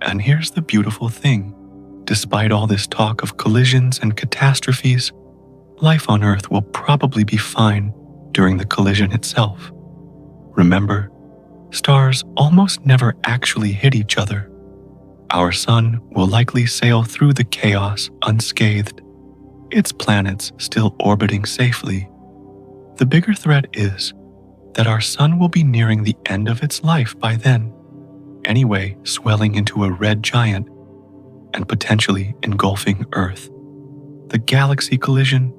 And here's the beautiful thing. Despite all this talk of collisions and catastrophes, life on Earth will probably be fine during the collision itself. Remember, stars almost never actually hit each other. Our sun will likely sail through the chaos unscathed, its planets still orbiting safely. The bigger threat is that our sun will be nearing the end of its life by then, anyway, swelling into a red giant and potentially engulfing Earth. The galaxy collision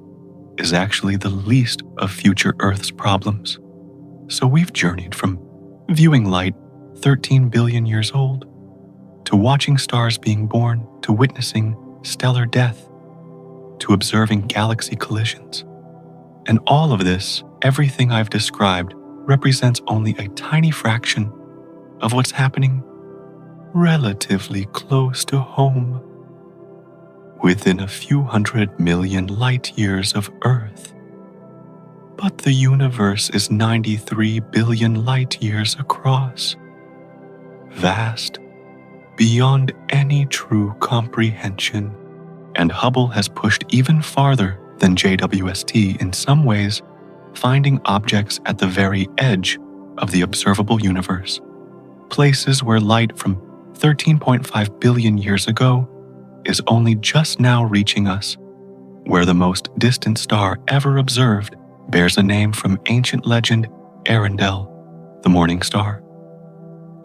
is actually the least of future Earth's problems. So we've journeyed from viewing light 13 billion years old, to watching stars being born, to witnessing stellar death, to observing galaxy collisions. And all of this, everything I've described, represents only a tiny fraction of what's happening relatively close to home, within a few 100 million light years of Earth. But the universe is 93 billion light years across, vast, beyond any true comprehension. And Hubble has pushed even farther than JWST in some ways, finding objects at the very edge of the observable universe, places where light from 13.5 billion years ago is only just now reaching us, where the most distant star ever observed bears a name from ancient legend, Arendelle, the morning star.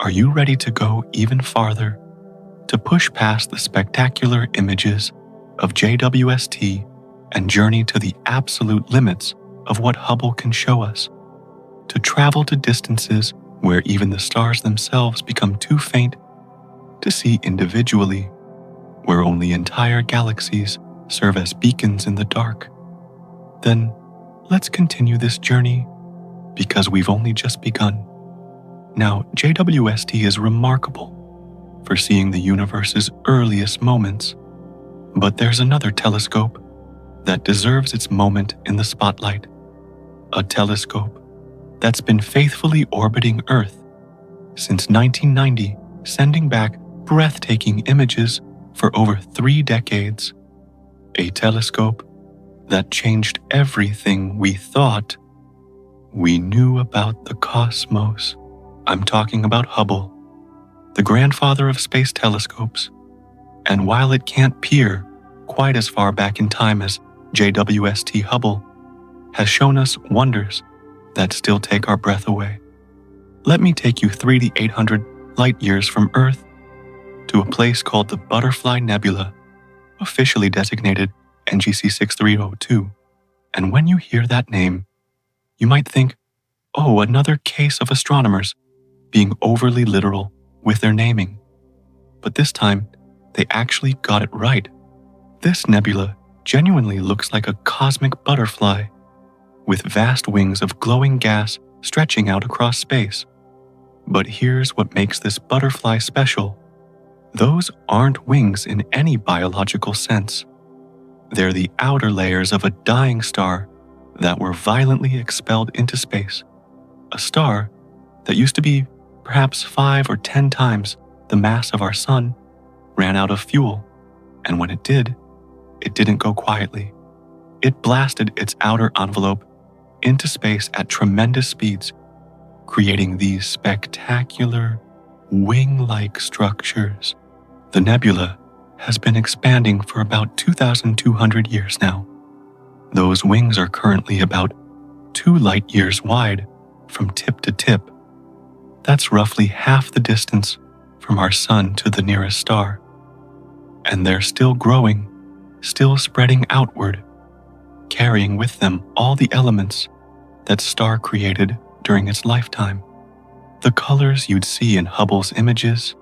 Are you ready to go even farther, to push past the spectacular images of JWST and journey to the absolute limits of what Hubble can show us, to travel to distances where even the stars themselves become too faint to see individually, where only entire galaxies serve as beacons in the dark? Then let's continue this journey, because we've only just begun. Now, JWST is remarkable for seeing the universe's earliest moments, but there's another telescope that deserves its moment in the spotlight, a telescope that's been faithfully orbiting Earth since 1990, sending back breathtaking images for over 3 decades, a telescope that changed everything we thought we knew about the cosmos. I'm talking about Hubble, the grandfather of space telescopes. And while it can't peer quite as far back in time as JWST, Hubble has shown us wonders that still take our breath away. Let me take you 3,800 light years from Earth to a place called the Butterfly Nebula, officially designated NGC 6302. And when you hear that name, you might think, oh, another case of astronomers being overly literal with their naming. But this time, they actually got it right. This nebula genuinely looks like a cosmic butterfly, with vast wings of glowing gas stretching out across space. But here's what makes this butterfly special. Those aren't wings in any biological sense. They're the outer layers of a dying star that were violently expelled into space. A star that used to be perhaps 5 or 10 times the mass of our sun ran out of fuel, and when it did, it didn't go quietly. It blasted its outer envelope into space at tremendous speeds, creating these spectacular, wing-like structures. The nebula has been expanding for about 2,200 years now. Those wings are currently about 2 light-years wide from tip to tip. That's roughly half the distance from our sun to the nearest star. And they're still growing, still spreading outward, carrying with them all the elements that star created during its lifetime. The colors you'd see in Hubble's images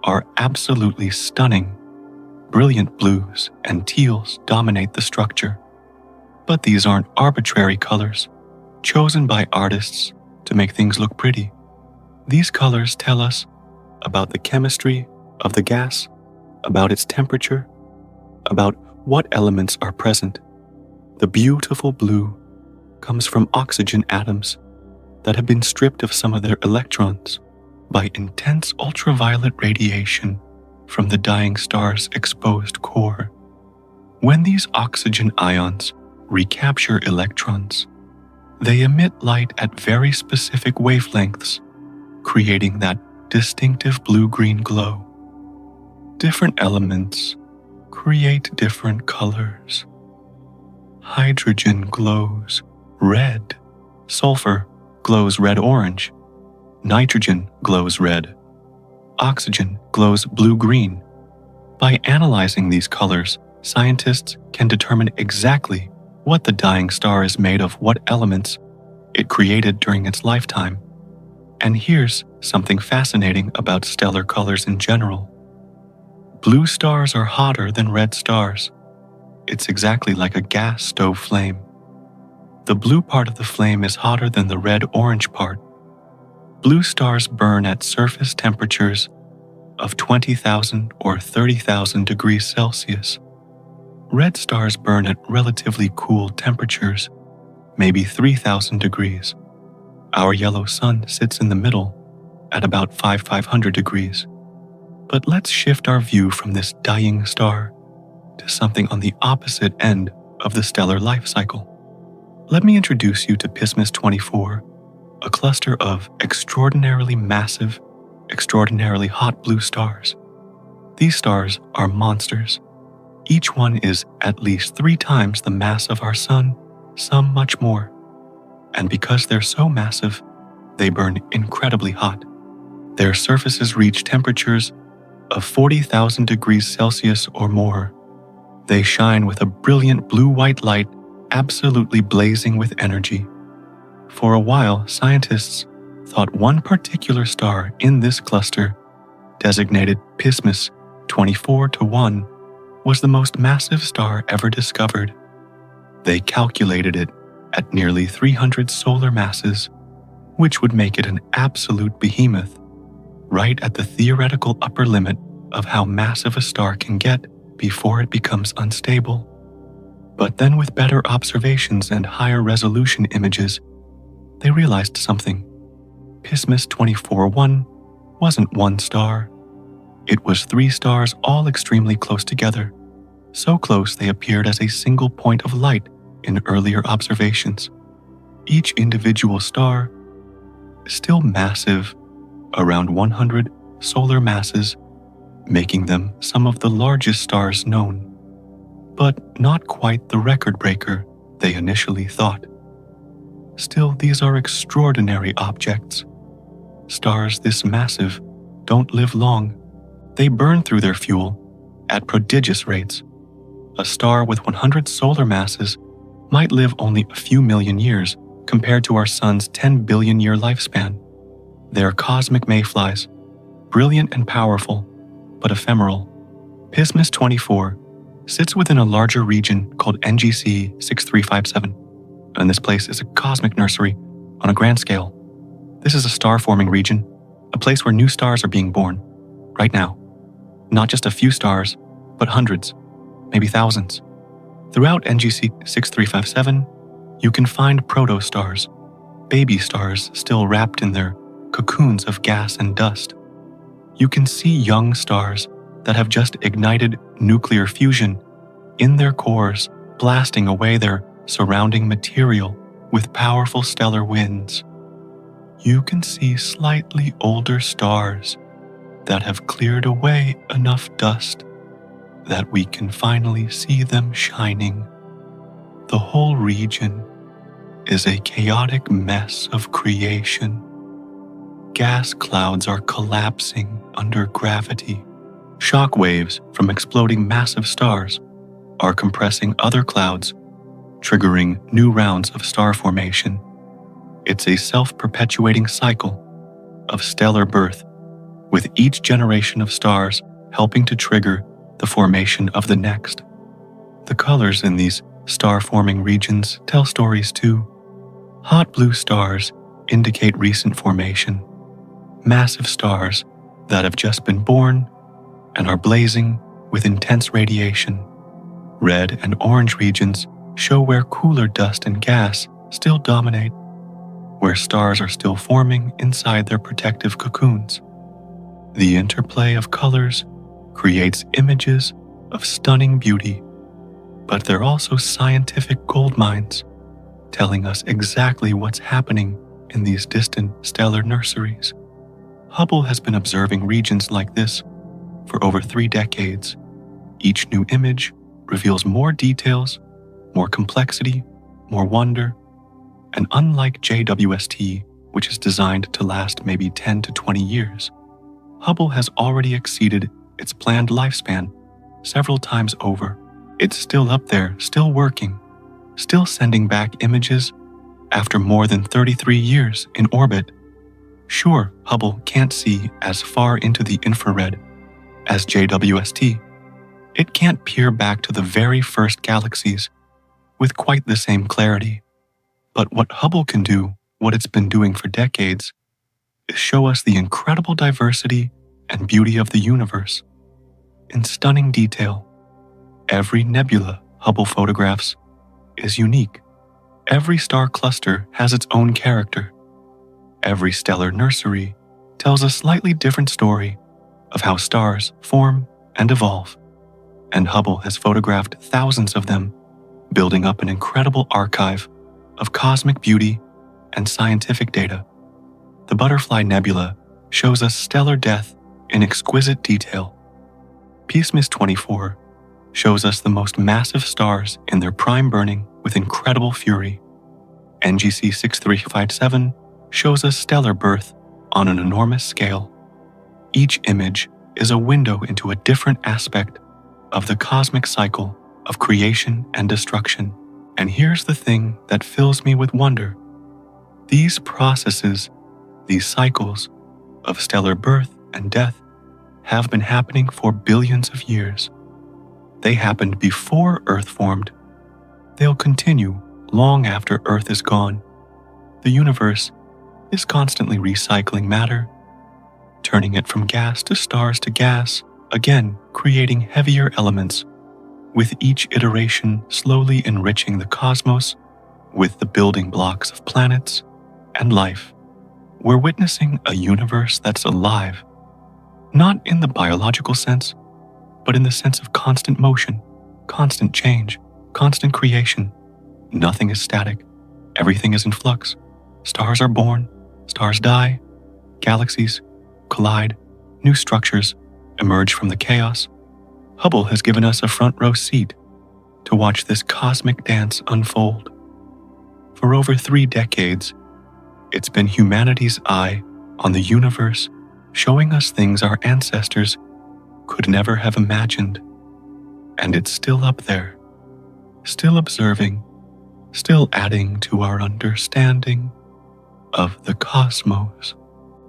are absolutely stunning. Brilliant blues and teals dominate the structure. But these aren't arbitrary colors, chosen by artists to make things look pretty. These colors tell us about the chemistry of the gas, about its temperature, about what elements are present. The beautiful blue comes from oxygen atoms that have been stripped of some of their electrons by intense ultraviolet radiation from the dying star's exposed core. When these oxygen ions recapture electrons, they emit light at very specific wavelengths, creating that distinctive blue-green glow. Different elements create different colors. Hydrogen glows red. Sulfur glows red-orange. Nitrogen glows red. Oxygen glows blue-green. By analyzing these colors, scientists can determine exactly what the dying star is made of, what elements it created during its lifetime. And here's something fascinating about stellar colors in general. Blue stars are hotter than red stars. It's exactly like a gas stove flame. The blue part of the flame is hotter than the red-orange part. Blue stars burn at surface temperatures of 20,000 or 30,000 degrees Celsius. Red stars burn at relatively cool temperatures, maybe 3,000 degrees. Our yellow sun sits in the middle at about 5,500 degrees. But let's shift our view from this dying star to something on the opposite end of the stellar life cycle. Let me introduce you to Pismis 24, a cluster of extraordinarily massive, extraordinarily hot blue stars. These stars are monsters. Each one is at least 3 times the mass of our sun, some much more. And because they're so massive, they burn incredibly hot. Their surfaces reach temperatures of 40,000 degrees Celsius or more. They shine with a brilliant blue-white light, absolutely blazing with energy. For a while, scientists thought one particular star in this cluster, designated Pismis 24-1, was the most massive star ever discovered. They calculated it at nearly 300 solar masses, which would make it an absolute behemoth, right at the theoretical upper limit of how massive a star can get before it becomes unstable. But then with better observations and higher resolution images, they realized something. Pismis 24-1 wasn't one star. It was 3 stars all extremely close together, so close they appeared as a single point of light in earlier observations. Each individual star, still massive, around 100 solar masses, making them some of the largest stars known, but not quite the record breaker they initially thought. Still, these are extraordinary objects. Stars this massive don't live long. They burn through their fuel at prodigious rates. A star with 100 solar masses might live only a few million years compared to our sun's 10 billion year lifespan. They're cosmic mayflies, brilliant and powerful, but ephemeral. Pismis 24 sits within a larger region called NGC 6357, and this place is a cosmic nursery on a grand scale. This is a star-forming region, a place where new stars are being born, right now. Not just a few stars, but hundreds, maybe thousands. Throughout NGC 6357, you can find protostars, baby stars still wrapped in their cocoons of gas and dust. You can see young stars that have just ignited nuclear fusion in their cores, blasting away their surrounding material with powerful stellar winds. You can see slightly older stars that have cleared away enough dust that we can finally see them shining. The whole region is a chaotic mess of creation. Gas clouds are collapsing under gravity. Shock waves from exploding massive stars are compressing other clouds, triggering new rounds of star formation. It's a self-perpetuating cycle of stellar birth, with each generation of stars helping to trigger the formation of the next. The colors in these star-forming regions tell stories too. Hot blue stars indicate recent formation. Massive stars that have just been born and are blazing with intense radiation. Red and orange regions show where cooler dust and gas still dominate, where stars are still forming inside their protective cocoons. The interplay of colors creates images of stunning beauty, but they're also scientific gold mines, telling us exactly what's happening in these distant stellar nurseries. Hubble has been observing regions like this for over 3 decades. Each new image reveals more details, more complexity, more wonder, and unlike JWST, which is designed to last maybe 10 to 20 years, Hubble has already exceeded its planned lifespan several times over. It's still up there, still working, still sending back images after more than 33 years in orbit. Sure, Hubble can't see as far into the infrared as JWST. It can't peer back to the very first galaxies with quite the same clarity. But what Hubble can do, what it's been doing for decades, is show us the incredible diversity and beauty of the universe. In stunning detail, every nebula Hubble photographs is unique. Every star cluster has its own character. Every stellar nursery tells a slightly different story of how stars form and evolve. And Hubble has photographed thousands of them, building up an incredible archive of cosmic beauty and scientific data. The Butterfly Nebula shows us stellar death in exquisite detail. Peace 24 shows us the most massive stars in their prime burning with incredible fury. NGC 6357 shows us stellar birth on an enormous scale. Each image is a window into a different aspect of the cosmic cycle of creation and destruction. And here's the thing that fills me with wonder. These processes, these cycles of stellar birth and death have been happening for billions of years. They happened before Earth formed. They'll continue long after Earth is gone. The universe is constantly recycling matter, turning it from gas to gas, again creating heavier elements, with each iteration slowly enriching the cosmos with the building blocks of planets and life. We're witnessing a universe that's alive, not in the biological sense, but in the sense of constant motion, constant change, constant creation. Nothing is static. Everything is in flux. Stars are born, stars die, galaxies collide, new structures emerge from the chaos. Hubble has given us a front row seat to watch this cosmic dance unfold. For over 3 decades, it's been humanity's eye on the universe, showing us things our ancestors could never have imagined. And it's still up there, still observing, still adding to our understanding of the cosmos.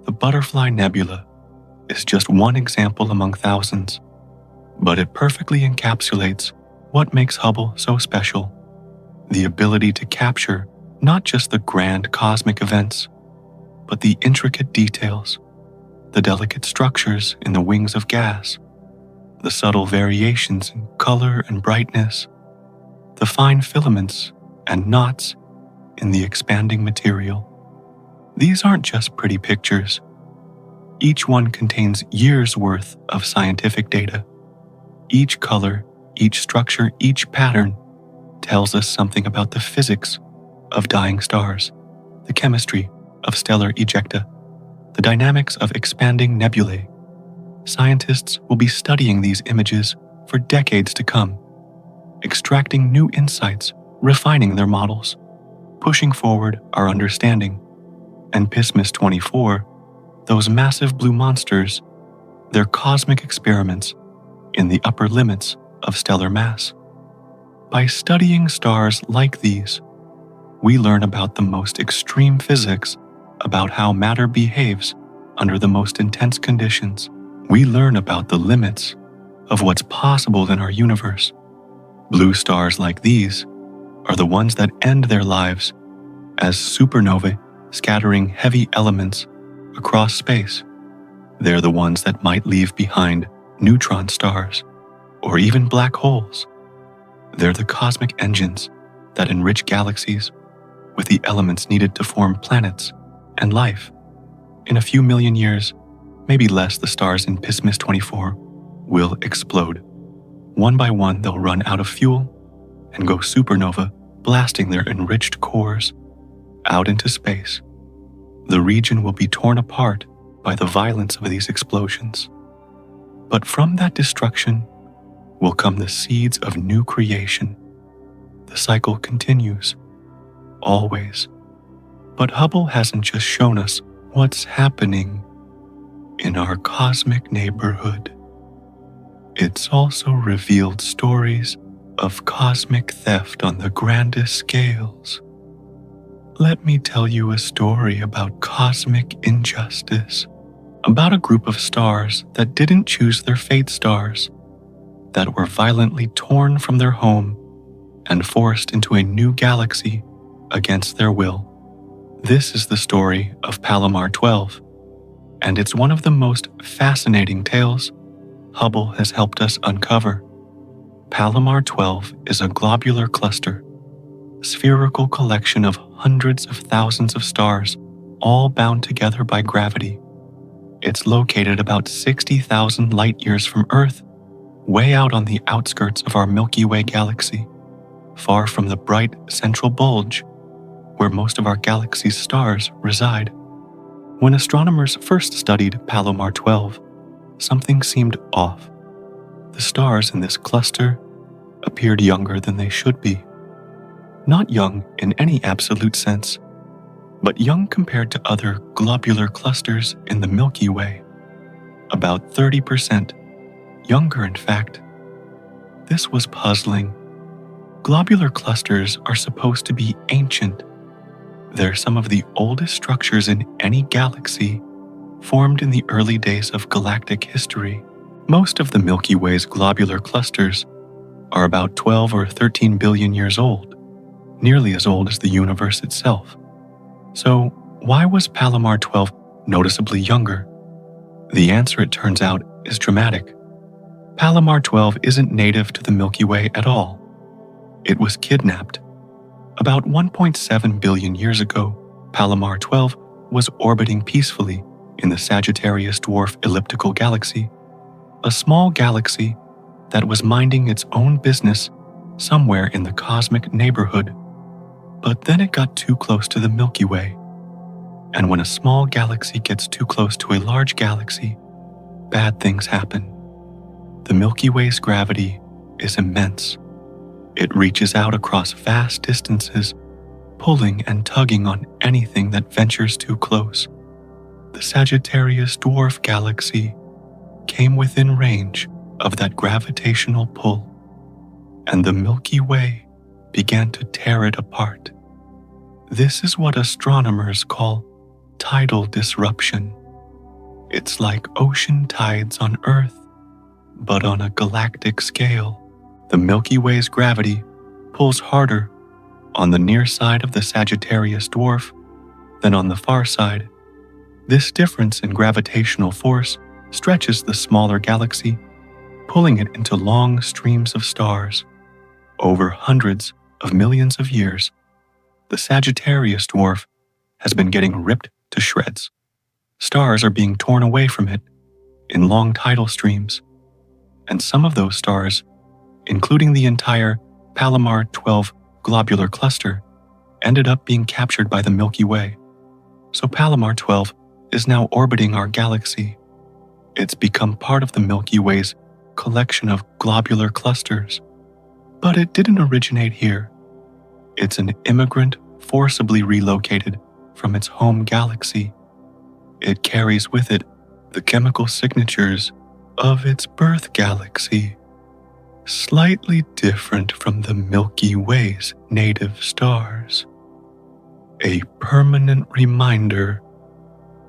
The Butterfly Nebula is just one example among thousands, but it perfectly encapsulates what makes Hubble so special: the ability to capture not just the grand cosmic events, but the intricate details, the delicate structures in the wings of gas, the subtle variations in color and brightness, the fine filaments and knots in the expanding material. These aren't just pretty pictures. Each one contains years' worth of scientific data. Each color, Each structure, each pattern tells us something about the physics of dying stars, the chemistry of stellar ejecta, the dynamics of expanding nebulae. Scientists will be studying these images for decades to come, extracting new insights, refining their models, pushing forward our understanding. And Pismis 24, those massive blue monsters, they're cosmic experiments in the upper limits of stellar mass. By studying stars like these, we learn about the most extreme physics, about how matter behaves under the most intense conditions. We learn about the limits of what's possible in our universe. Blue stars like these are the ones that end their lives as supernovae scattering heavy elements across space. They're the ones that might leave behind neutron stars or even black holes. They're the cosmic engines that enrich galaxies with the elements needed to form planets and life. In a few million years, maybe less, the stars in Pismis 24 will explode. One by one, they'll run out of fuel and go supernova, blasting their enriched cores out into space. The region will be torn apart by the violence of these explosions. But from that destruction will come the seeds of new creation. The cycle continues, always. But Hubble hasn't just shown us what's happening in our cosmic neighborhood. It's also revealed stories of cosmic theft on the grandest scales. Let me tell you a story about cosmic injustice, about a group of stars that didn't choose their fate stars, that were violently torn from their home and forced into a new galaxy against their will. This is the story of Palomar 12, and it's one of the most fascinating tales Hubble has helped us uncover. Palomar 12 is a globular cluster, spherical collection of hundreds of thousands of stars, all bound together by gravity. It's located about 60,000 light-years from Earth, way out on the outskirts of our Milky Way galaxy, far from the bright central bulge where most of our galaxy's stars reside. When astronomers first studied Palomar 12, something seemed off. The stars in this cluster appeared younger than they should be. Not young in any absolute sense, but young compared to other globular clusters in the Milky Way. About 30% younger, in fact. This was puzzling. Globular clusters are supposed to be ancient. They're some of the oldest structures in any galaxy, formed in the early days of galactic history. Most of the Milky Way's globular clusters are about 12 or 13 billion years old, nearly as old as the universe itself. So why was Palomar 12 noticeably younger? The answer, it turns out, is dramatic. Palomar 12 isn't native to the Milky Way at all. It was kidnapped. About 1.7 billion years ago, Palomar 12 was orbiting peacefully in the Sagittarius Dwarf elliptical galaxy, a small galaxy that was minding its own business somewhere in the cosmic neighborhood. But then it got too close to the Milky Way. And when a small galaxy gets too close to a large galaxy, bad things happen. The Milky Way's gravity is immense. It reaches out across vast distances, pulling and tugging on anything that ventures too close. The Sagittarius Dwarf galaxy came within range of that gravitational pull, and the Milky Way began to tear it apart. This is what astronomers call tidal disruption. It's like ocean tides on Earth, but on a galactic scale. The Milky Way's gravity pulls harder on the near side of the Sagittarius Dwarf than on the far side. This difference in gravitational force stretches the smaller galaxy, pulling it into long streams of stars. Over hundreds of millions of years, the Sagittarius Dwarf has been getting ripped to shreds. Stars are being torn away from it in long tidal streams, and some of those stars including the entire Palomar 12 globular cluster, ended up being captured by the Milky Way. So Palomar 12 is now orbiting our galaxy. It's become part of the Milky Way's collection of globular clusters. But it didn't originate here. It's an immigrant forcibly relocated from its home galaxy. It carries with it the chemical signatures of its birth galaxy, slightly different from the Milky Way's native stars. A permanent reminder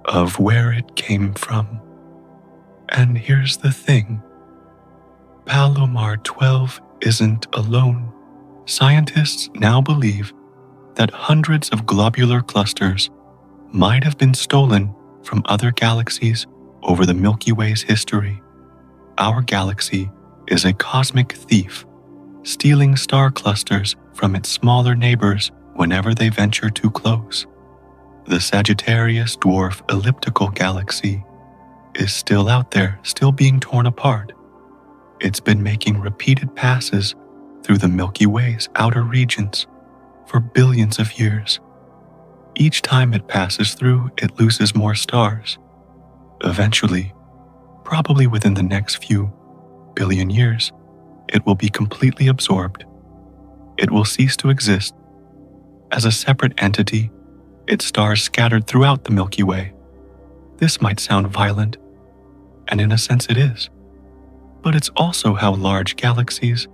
of where it came from. And here's the thing. Palomar 12 isn't alone. Scientists now believe that hundreds of globular clusters might have been stolen from other galaxies over the Milky Way's history. Our galaxy is a cosmic thief, stealing star clusters from its smaller neighbors whenever they venture too close. The Sagittarius Dwarf Elliptical Galaxy is still out there, still being torn apart. It's been making repeated passes through the Milky Way's outer regions for billions of years. Each time it passes through, it loses more stars. Eventually, probably within the next few billion years, it will be completely absorbed. It will cease to exist as a separate entity, its stars scattered throughout the Milky Way. This might sound violent, and in a sense it is, but it's also how large galaxies,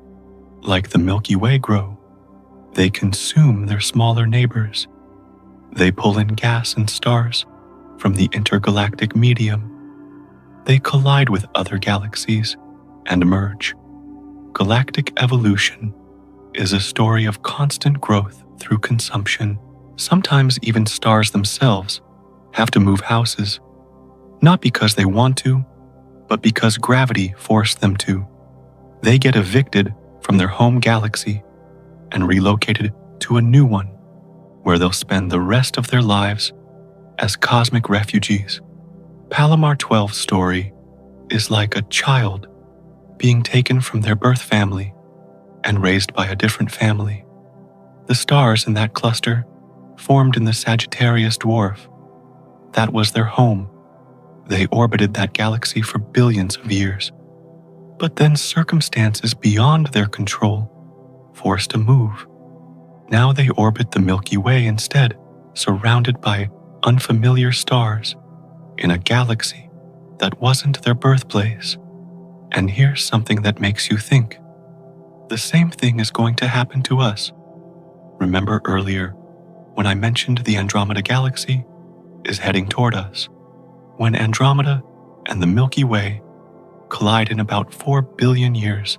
like the Milky Way, grow. They consume their smaller neighbors. They pull in gas and stars from the intergalactic medium. They collide with other galaxies and merge. Galactic evolution is a story of constant growth through consumption. Sometimes even stars themselves have to move houses, not because they want to, but because gravity forced them to. They get evicted from their home galaxy and relocated to a new one, where they'll spend the rest of their lives as cosmic refugees. Palomar 12's story is like a child being taken from their birth family and raised by a different family. The stars in that cluster formed in the Sagittarius Dwarf. That was their home. They orbited that galaxy for billions of years. But then circumstances beyond their control forced a move. Now they orbit the Milky Way instead, surrounded by unfamiliar stars in a galaxy that wasn't their birthplace. And here's something that makes you think. The same thing is going to happen to us. Remember earlier when I mentioned the Andromeda Galaxy is heading toward us? When Andromeda and the Milky Way collide in about 4 billion years,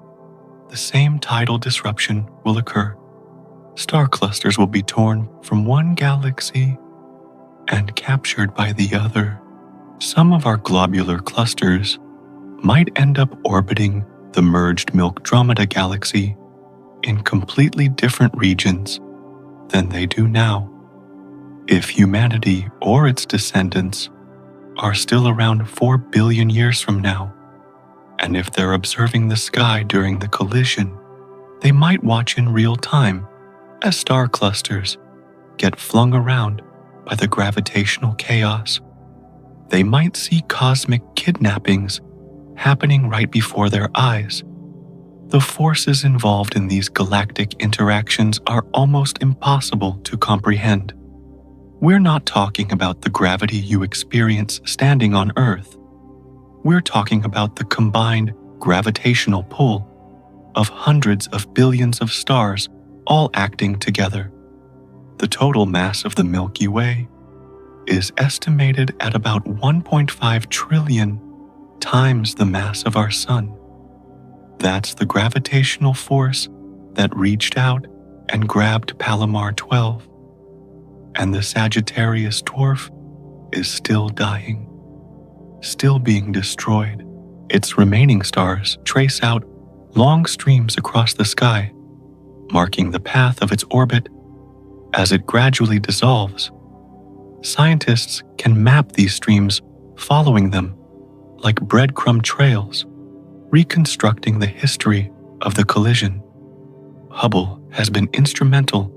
the same tidal disruption will occur. Star clusters will be torn from one galaxy and captured by the other. Some of our globular clusters might end up orbiting the merged Milkdromeda galaxy in completely different regions than they do now. If humanity or its descendants are still around 4 billion years from now, and if they're observing the sky during the collision, they might watch in real time as star clusters get flung around by the gravitational chaos. They might see cosmic kidnappings happening right before their eyes. The forces involved in these galactic interactions are almost impossible to comprehend. We're not talking about the gravity you experience standing on Earth. We're talking about the combined gravitational pull of hundreds of billions of stars all acting together. The total mass of the Milky Way is estimated at about 1.5 trillion times the mass of our Sun. That's the gravitational force that reached out and grabbed Palomar 12. And the Sagittarius Dwarf is still dying, still being destroyed. Its remaining stars trace out long streams across the sky, marking the path of its orbit as it gradually dissolves. Scientists can map these streams following them like breadcrumb trails, reconstructing the history of the collision. Hubble has been instrumental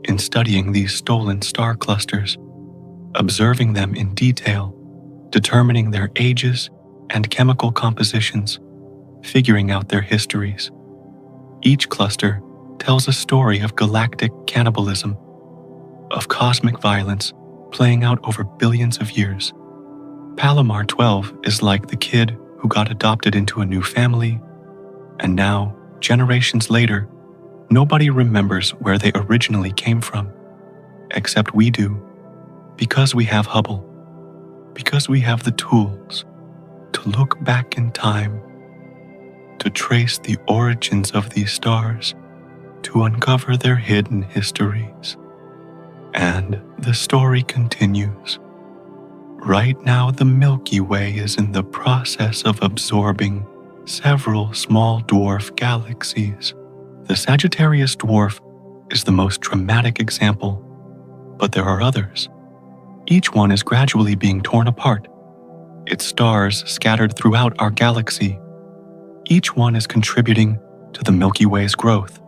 in studying these stolen star clusters, observing them in detail, determining their ages and chemical compositions, figuring out their histories. Each cluster tells a story of galactic cannibalism, of cosmic violence playing out over billions of years. Palomar 12 is like the kid who got adopted into a new family, and now, generations later, nobody remembers where they originally came from, except we do, because we have Hubble, because we have the tools to look back in time, to trace the origins of these stars, to uncover their hidden histories. And the story continues. Right now, the Milky Way is in the process of absorbing several small dwarf galaxies. The Sagittarius dwarf is the most dramatic example, but there are others. Each one is gradually being torn apart, its stars scattered throughout our galaxy. Each one is contributing to the Milky Way's growth.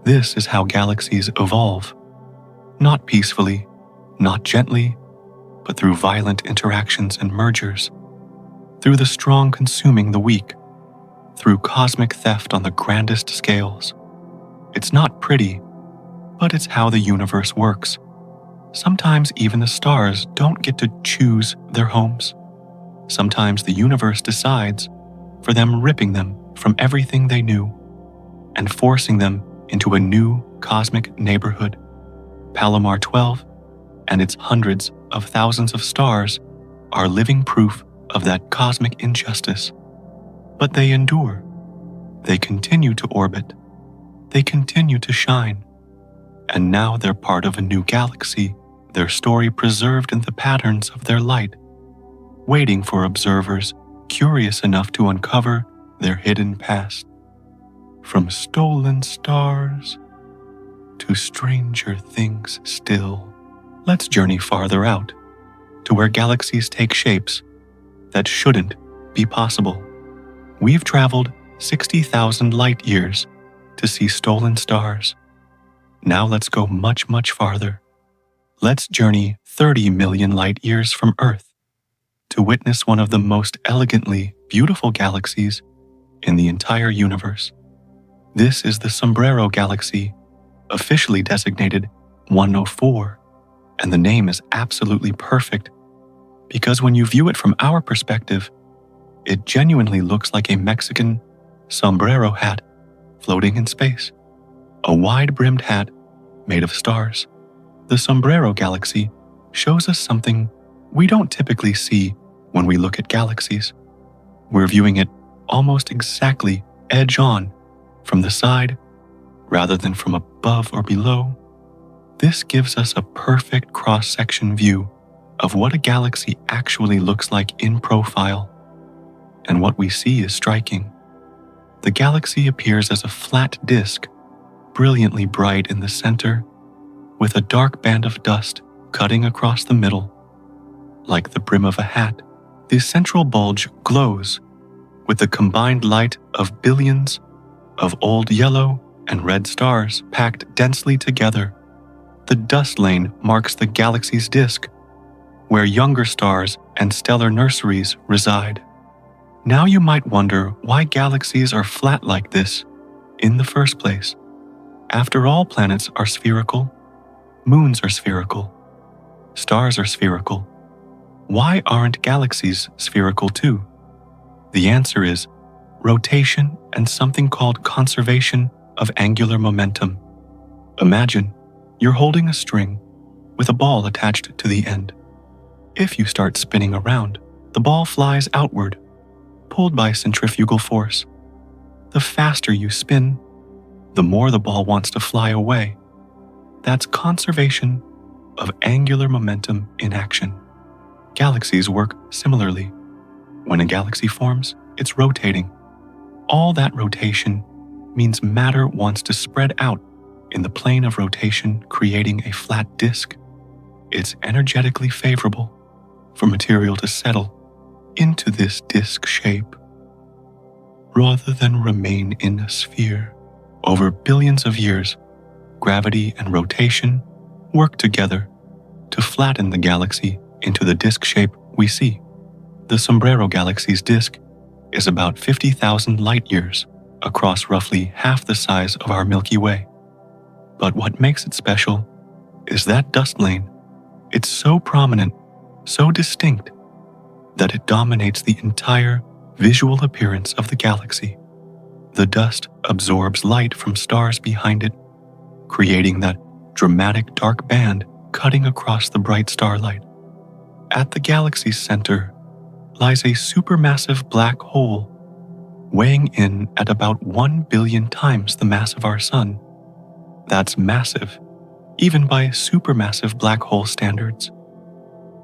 This is how galaxies evolve. Not peacefully, not gently, but through violent interactions and mergers, through the strong consuming the weak, through cosmic theft on the grandest scales. It's not pretty, but it's how the universe works. Sometimes even the stars don't get to choose their homes. Sometimes the universe decides for them, ripping them from everything they knew and forcing them into a new cosmic neighborhood. Palomar 12 and its hundreds of thousands of stars are living proof of that cosmic injustice. But they endure. They continue to orbit. They continue to shine. And now they're part of a new galaxy, their story preserved in the patterns of their light, waiting for observers curious enough to uncover their hidden past. From stolen stars to stranger things still. Let's journey farther out, to where galaxies take shapes that shouldn't be possible. We've traveled 60,000 light years to see stolen stars. Now let's go much, much farther. Let's journey 30 million light years from Earth to witness one of the most elegantly beautiful galaxies in the entire universe. This is the Sombrero Galaxy, officially designated 104, and the name is absolutely perfect because when you view it from our perspective, it genuinely looks like a Mexican sombrero hat floating in space, a wide-brimmed hat made of stars. The Sombrero Galaxy shows us something we don't typically see when we look at galaxies. We're viewing it almost exactly edge-on from the side rather than from above or below. This gives us a perfect cross-section view of what a galaxy actually looks like in profile. And what we see is striking. The galaxy appears as a flat disk, brilliantly bright in the center, with a dark band of dust cutting across the middle. Like the brim of a hat, the central bulge glows with the combined light of billions of old yellow and red stars packed densely together. The dust lane marks the galaxy's disk, where younger stars and stellar nurseries reside. Now you might wonder why galaxies are flat like this in the first place. After all, planets are spherical, moons are spherical, stars are spherical. Why aren't galaxies spherical too? The answer is rotation and something called conservation of angular momentum. Imagine you're holding a string with a ball attached to the end. If you start spinning around, the ball flies outward, pulled by centrifugal force. The faster you spin, the more the ball wants to fly away. That's conservation of angular momentum in action. Galaxies work similarly. When a galaxy forms, it's rotating. All that rotation means matter wants to spread out in the plane of rotation, creating a flat disk. It's energetically favorable for material to settle into this disk shape. rather than remain in a sphere. Over billions of years, gravity and rotation work together to flatten the galaxy into the disk shape we see. The Sombrero Galaxy's disk is about 50,000 light-years across roughly half the size of our Milky Way. But what makes it special is that dust lane. It's so prominent, so distinct, that it dominates the entire visual appearance of the galaxy. The dust absorbs light from stars behind it, creating that dramatic dark band cutting across the bright starlight. At the galaxy's center lies a supermassive black hole, weighing in at about 1 billion times the mass of our Sun. That's massive, even by supermassive black hole standards.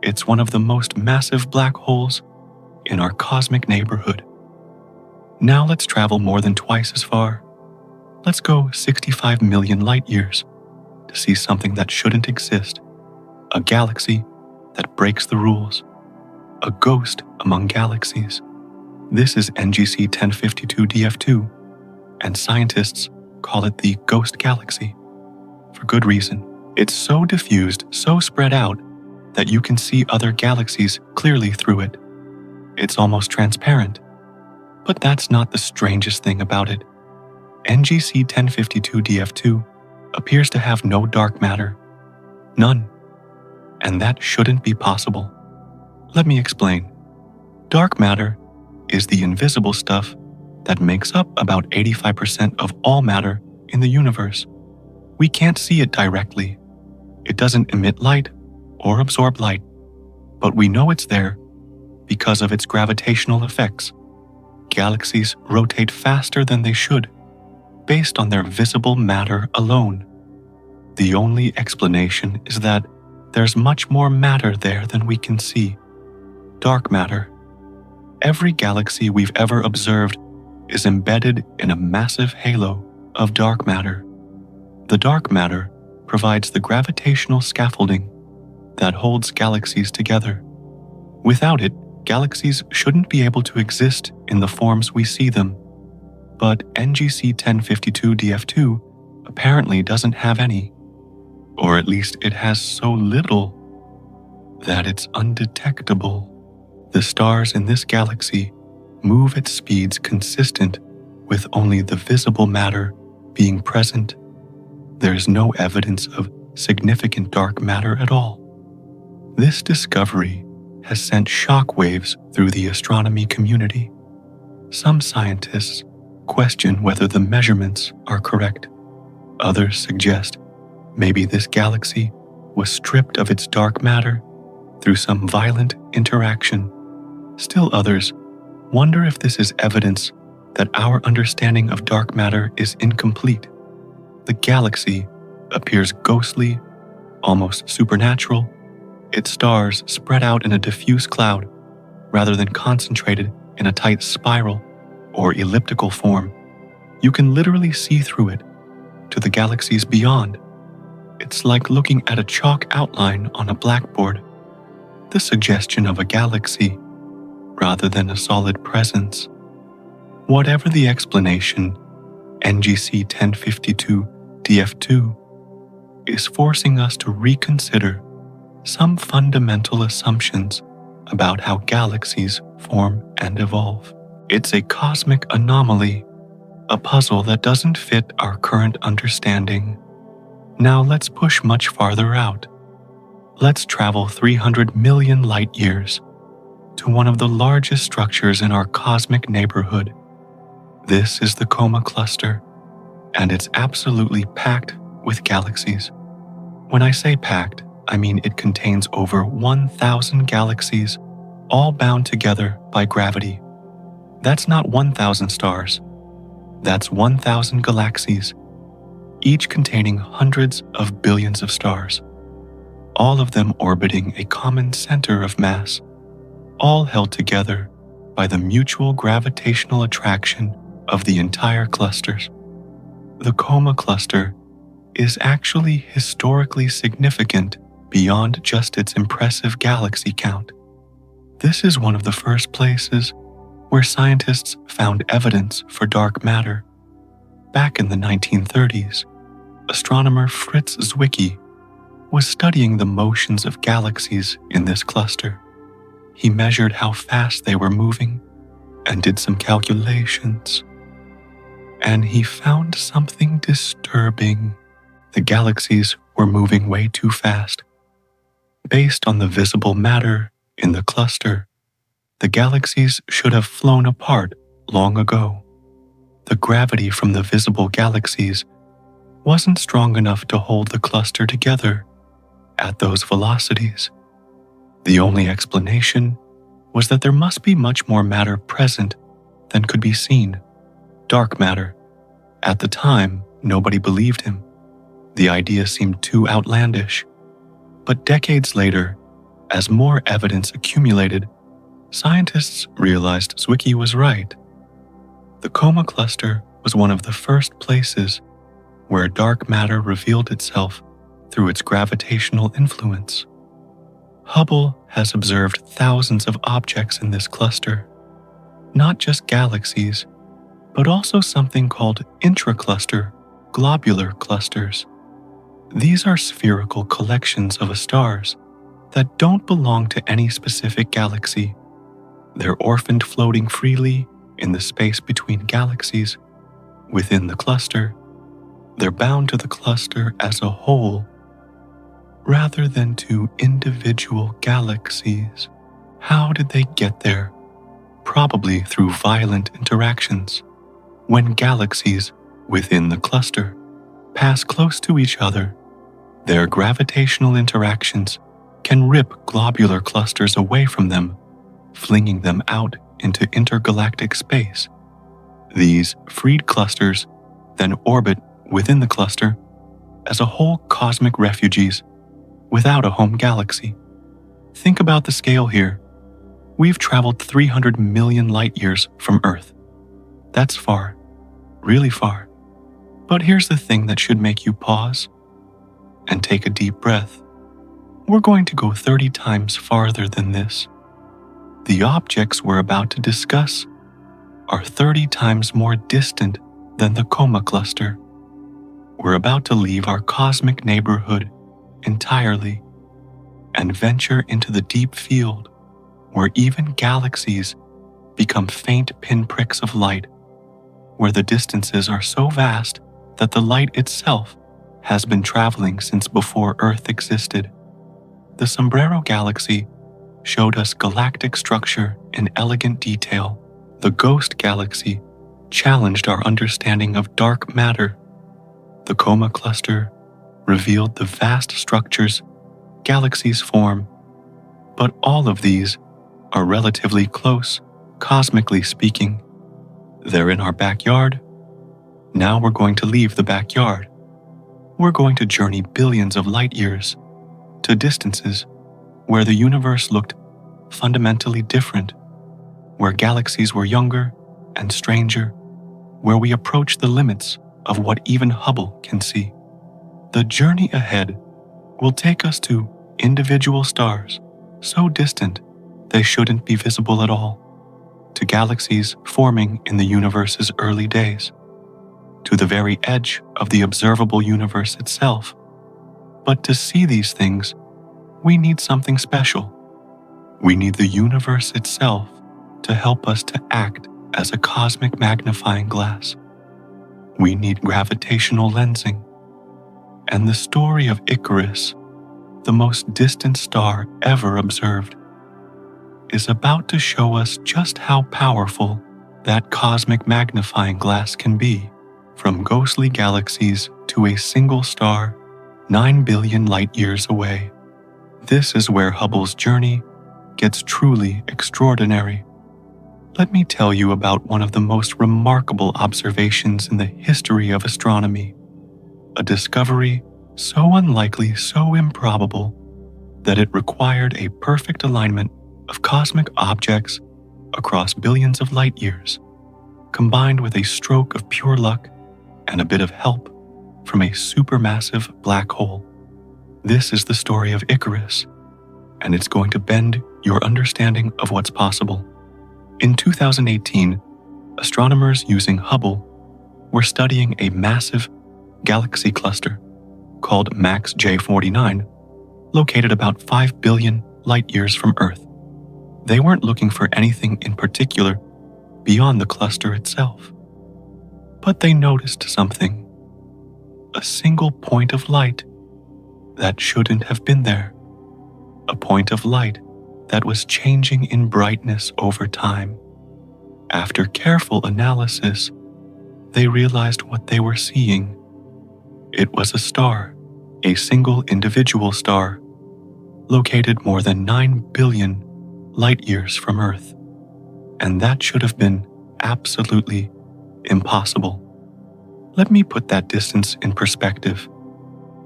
It's one of the most massive black holes in our cosmic neighborhood. Now let's travel more than twice as far. Let's go 65 million light-years to see something that shouldn't exist, a galaxy that breaks the rules, a ghost among galaxies. This is NGC 1052 DF2, and scientists call it the Ghost Galaxy. For good reason. It's so diffused, so spread out, that you can see other galaxies clearly through it. It's almost transparent. But that's not the strangest thing about it. NGC 1052 DF2 appears to have no dark matter. None. And that shouldn't be possible. Let me explain. Dark matter is the invisible stuff that makes up about 85% of all matter in the universe. We can't see it directly. It doesn't emit light or absorb light, but we know it's there because of its gravitational effects. Galaxies rotate faster than they should, based on their visible matter alone. The only explanation is that there's much more matter there than we can see. Dark matter. Every galaxy we've ever observed is embedded in a massive halo of dark matter. The dark matter provides the gravitational scaffolding that holds galaxies together. Without it, galaxies shouldn't be able to exist in the forms we see them. But NGC 1052 DF2 apparently doesn't have any, or at least it has so little that it's undetectable. The stars in this galaxy move at speeds consistent with only the visible matter being present. There's no evidence of significant dark matter at all. This discovery has sent shockwaves through the astronomy community. Some scientists question whether the measurements are correct. Others suggest maybe this galaxy was stripped of its dark matter through some violent interaction. Still others wonder if this is evidence that our understanding of dark matter is incomplete. The galaxy appears ghostly, almost supernatural. Its stars spread out in a diffuse cloud rather than concentrated in a tight spiral or elliptical form. You can literally see through it to the galaxies beyond. It's like looking at a chalk outline on a blackboard, the suggestion of a galaxy rather than a solid presence. Whatever the explanation, NGC 1052 DF2 is forcing us to reconsider some fundamental assumptions about how galaxies form and evolve. It's a cosmic anomaly, a puzzle that doesn't fit our current understanding. Now let's push much farther out. Let's travel 300 million light-years to one of the largest structures in our cosmic neighborhood. This is the Coma Cluster, and it's absolutely packed with galaxies. When I say packed, I mean it contains over 1,000 galaxies, all bound together by gravity. That's not 1,000 stars. That's 1,000 galaxies, each containing hundreds of billions of stars, all of them orbiting a common center of mass, all held together by the mutual gravitational attraction of the entire clusters. The Coma Cluster is actually historically significant beyond just its impressive galaxy count. This is one of the first places where scientists found evidence for dark matter. Back in the 1930s, astronomer Fritz Zwicky was studying the motions of galaxies in this cluster. He measured how fast they were moving and did some calculations. And he found something disturbing. The galaxies were moving way too fast. Based on the visible matter in the cluster, the galaxies should have flown apart long ago. The gravity from the visible galaxies wasn't strong enough to hold the cluster together at those velocities. The only explanation was that there must be much more matter present than could be seen. Dark matter. At the time, nobody believed him. The idea seemed too outlandish. But decades later, as more evidence accumulated, scientists realized Zwicky was right. The Coma Cluster was one of the first places where dark matter revealed itself through its gravitational influence. Hubble has observed thousands of objects in this cluster, not just galaxies, but also something called intracluster globular clusters. These are spherical collections of stars that don't belong to any specific galaxy. They're orphaned floating freely in the space between galaxies. Within the cluster, they're bound to the cluster as a whole, rather than to individual galaxies. How did they get there? Probably through violent interactions. When galaxies within the cluster pass close to each other, their gravitational interactions can rip globular clusters away from them, flinging them out into intergalactic space. These freed clusters then orbit within the cluster as a whole cosmic refugees without a home galaxy. Think about the scale here. We've traveled 300 million light years from Earth. That's far, really far. But here's the thing that should make you pause and take a deep breath. We're going to go 30 times farther than this. The objects we're about to discuss are 30 times more distant than the Coma Cluster. We're about to leave our cosmic neighborhood entirely and venture into the deep field where even galaxies become faint pinpricks of light, where the distances are so vast that the light itself has been traveling since before Earth existed. The Sombrero Galaxy showed us galactic structure in elegant detail. The Ghost Galaxy challenged our understanding of dark matter. The Coma Cluster revealed the vast structures galaxies form, but all of these are relatively close, cosmically speaking. They're in our backyard. Now we're going to leave the backyard. We're going to journey billions of light years to distances where the universe looked fundamentally different, where galaxies were younger and stranger, where we approach the limits of what even Hubble can see. The journey ahead will take us to individual stars so distant they shouldn't be visible at all, to galaxies forming in the universe's early days, to the very edge of the observable universe itself. But to see these things, we need something special. We need the universe itself to help us to act as a cosmic magnifying glass. We need gravitational lensing. And the story of Icarus, the most distant star ever observed, is about to show us just how powerful that cosmic magnifying glass can be, from ghostly galaxies to a single star 9 billion light years away. This is where Hubble's journey gets truly extraordinary. Let me tell you about one of the most remarkable observations in the history of astronomy, a discovery so unlikely, so improbable, that it required a perfect alignment of cosmic objects across billions of light years, combined with a stroke of pure luck and a bit of help from a supermassive black hole. This is the story of Icarus, and it's going to bend your understanding of what's possible. In 2018, astronomers using Hubble were studying a massive galaxy cluster called Max J49, located about 5 billion light-years from Earth. They weren't looking for anything in particular beyond the cluster itself. But they noticed something. A single point of light that shouldn't have been there. A point of light that was changing in brightness over time. After careful analysis, they realized what they were seeing. It was a star, a single individual star, located more than 9 billion light-years from Earth. And that should have been absolutely impossible. Let me put that distance in perspective.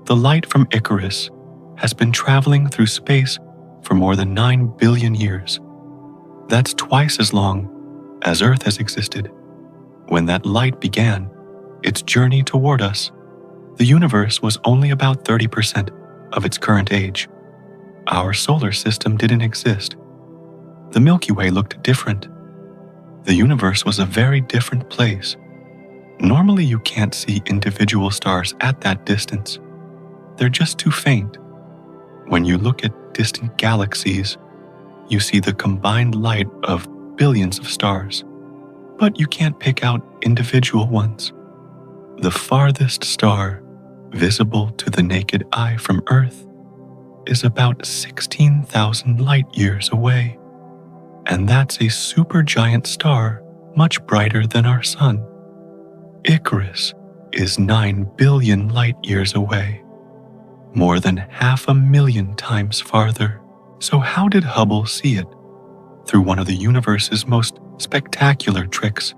The light from Icarus has been traveling through space for more than 9 billion years. That's twice as long as Earth has existed. When that light began its journey toward us, the universe was only about 30% of its current age. Our solar system didn't exist. The Milky Way looked different. The universe was a very different place. Normally, you can't see individual stars at that distance. They're just too faint. When you look at distant galaxies, you see the combined light of billions of stars, but you can't pick out individual ones. The farthest star visible to the naked eye from Earth is about 16,000 light-years away, and that's a supergiant star much brighter than our Sun. Icarus is 9 billion light-years away, more than 500,000 times farther. So how did Hubble see it? Through one of the universe's most spectacular tricks,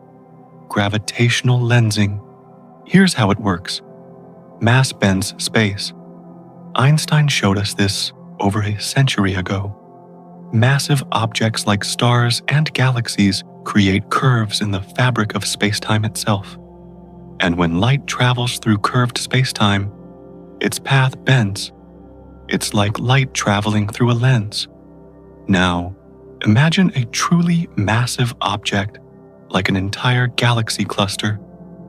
gravitational lensing. Here's how it works. Mass bends space. Einstein showed us this over a century ago. Massive objects like stars and galaxies create curves in the fabric of space-time itself. And when light travels through curved space-time, its path bends. It's like light traveling through a lens. Now, imagine a truly massive object like an entire galaxy cluster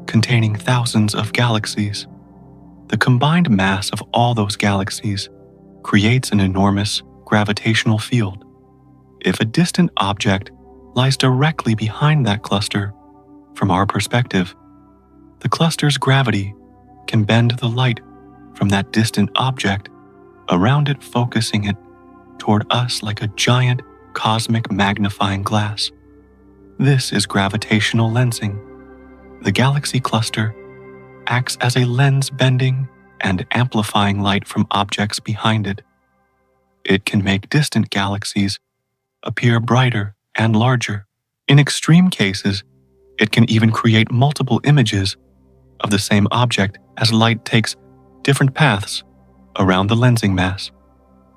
containing thousands of galaxies. The combined mass of all those galaxies creates an enormous gravitational field. If a distant object lies directly behind that cluster, from our perspective, the cluster's gravity can bend the light from that distant object around it, focusing it toward us like a giant cosmic magnifying glass. This is gravitational lensing. The galaxy cluster acts as a lens bending and amplifying light from objects behind it. It can make distant galaxies appear brighter and larger. In extreme cases, it can even create multiple images of the same object as light takes different paths around the lensing mass.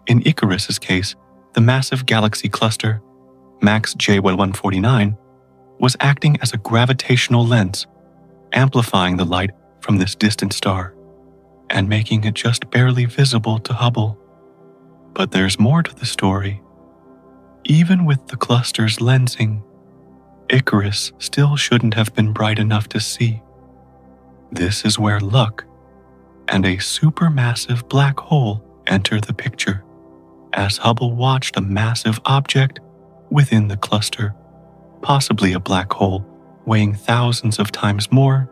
In Icarus's case, the massive galaxy cluster, Max J149, was acting as a gravitational lens, amplifying the light from this distant star and making it just barely visible to Hubble. But there's more to the story. Even with the cluster's lensing, Icarus still shouldn't have been bright enough to see. This is where luck and a supermassive black hole enter the picture, as Hubble watched a massive object within the cluster, possibly a black hole weighing thousands of times more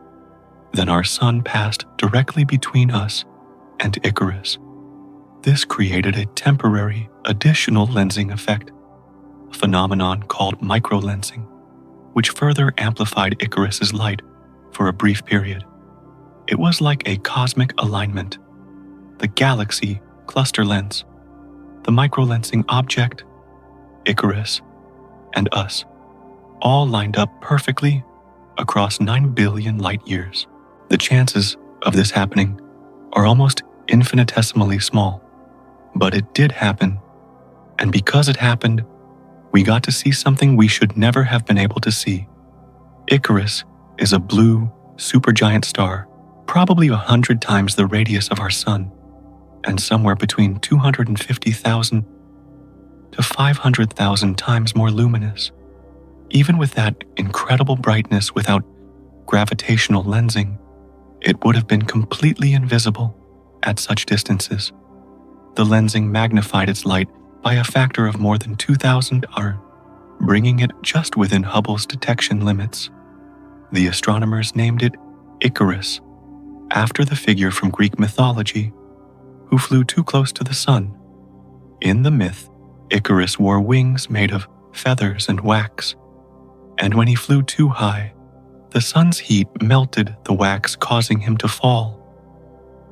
than our Sun, passed directly between us and Icarus. This created a temporary additional lensing effect, a phenomenon called microlensing, which further amplified Icarus's light for a brief period. It was like a cosmic alignment. The galaxy cluster lens, the microlensing object, Icarus, and us, all lined up perfectly across 9 billion light-years. The chances of this happening are almost infinitesimally small, but it did happen, and because it happened, we got to see something we should never have been able to see. Icarus is a blue, supergiant star, probably 100 times the radius of our Sun, and somewhere between 250,000 to 500,000 times more luminous. Even with that incredible brightness without gravitational lensing, it would have been completely invisible at such distances. The lensing magnified its light by a factor of more than 2,000 R, bringing it just within Hubble's detection limits. The astronomers named it Icarus, after the figure from Greek mythology who flew too close to the sun. In the myth, Icarus wore wings made of feathers and wax, and when he flew too high, the sun's heat melted the wax, causing him to fall.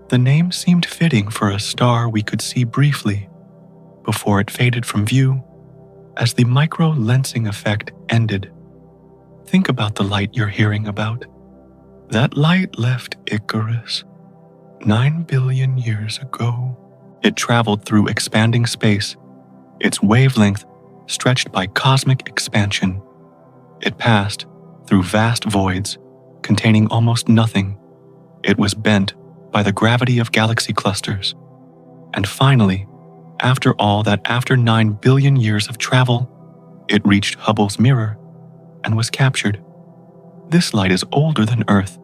The name seemed fitting for a star we could see briefly before it faded from view as the micro-lensing effect ended. Think about the light you're hearing about. That light left Icarus 9 billion years ago. It traveled through expanding space, its wavelength stretched by cosmic expansion. It passed through vast voids containing almost nothing. It was bent by the gravity of galaxy clusters. And finally, after 9 billion years of travel, it reached Hubble's mirror and was captured. This light is older than Earth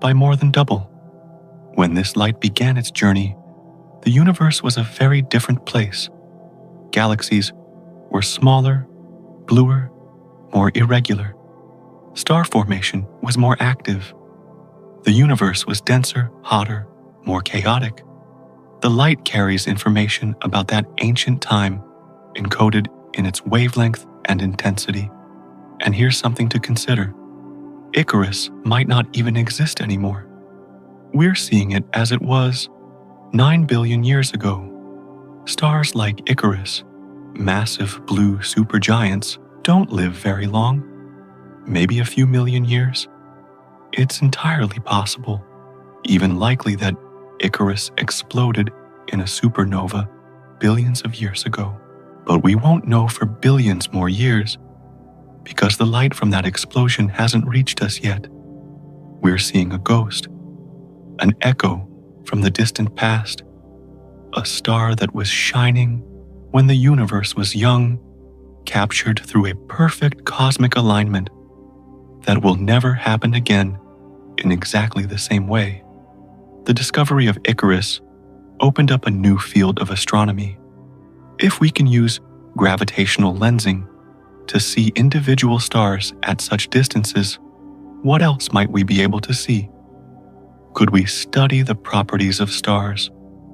by more than double. When this light began its journey, the universe was a very different place. Galaxies were smaller, bluer, more irregular. Star formation was more active. The universe was denser, hotter, more chaotic. The light carries information about that ancient time encoded in its wavelength and intensity. And here's something to consider. Icarus might not even exist anymore. We're seeing it as it was 9 billion years ago. Stars like Icarus, massive blue supergiants, don't live very long. Maybe a few million years. It's entirely possible, even likely, that Icarus exploded in a supernova billions of years ago. But we won't know for billions more years because the light from that explosion hasn't reached us yet. We're seeing a ghost, an echo from the distant past, a star that was shining when the universe was young, captured through a perfect cosmic alignment that will never happen again in exactly the same way. The discovery of Icarus opened up a new field of astronomy. If we can use gravitational lensing to see individual stars at such distances, what else might we be able to see? Could we study the properties of stars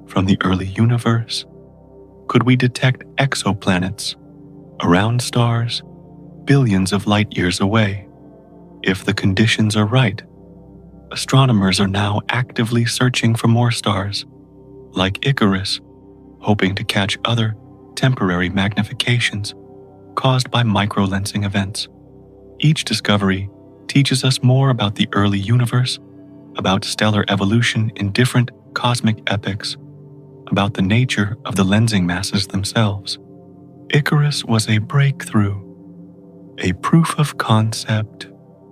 from the early universe? Could we detect exoplanets around stars billions of light years away? If the conditions are right, astronomers are now actively searching for more stars, like Icarus, hoping to catch other temporary magnifications caused by microlensing events. Each discovery teaches us more about the early universe, about stellar evolution in different cosmic epochs, about the nature of the lensing masses themselves. Icarus was a breakthrough, a proof of concept,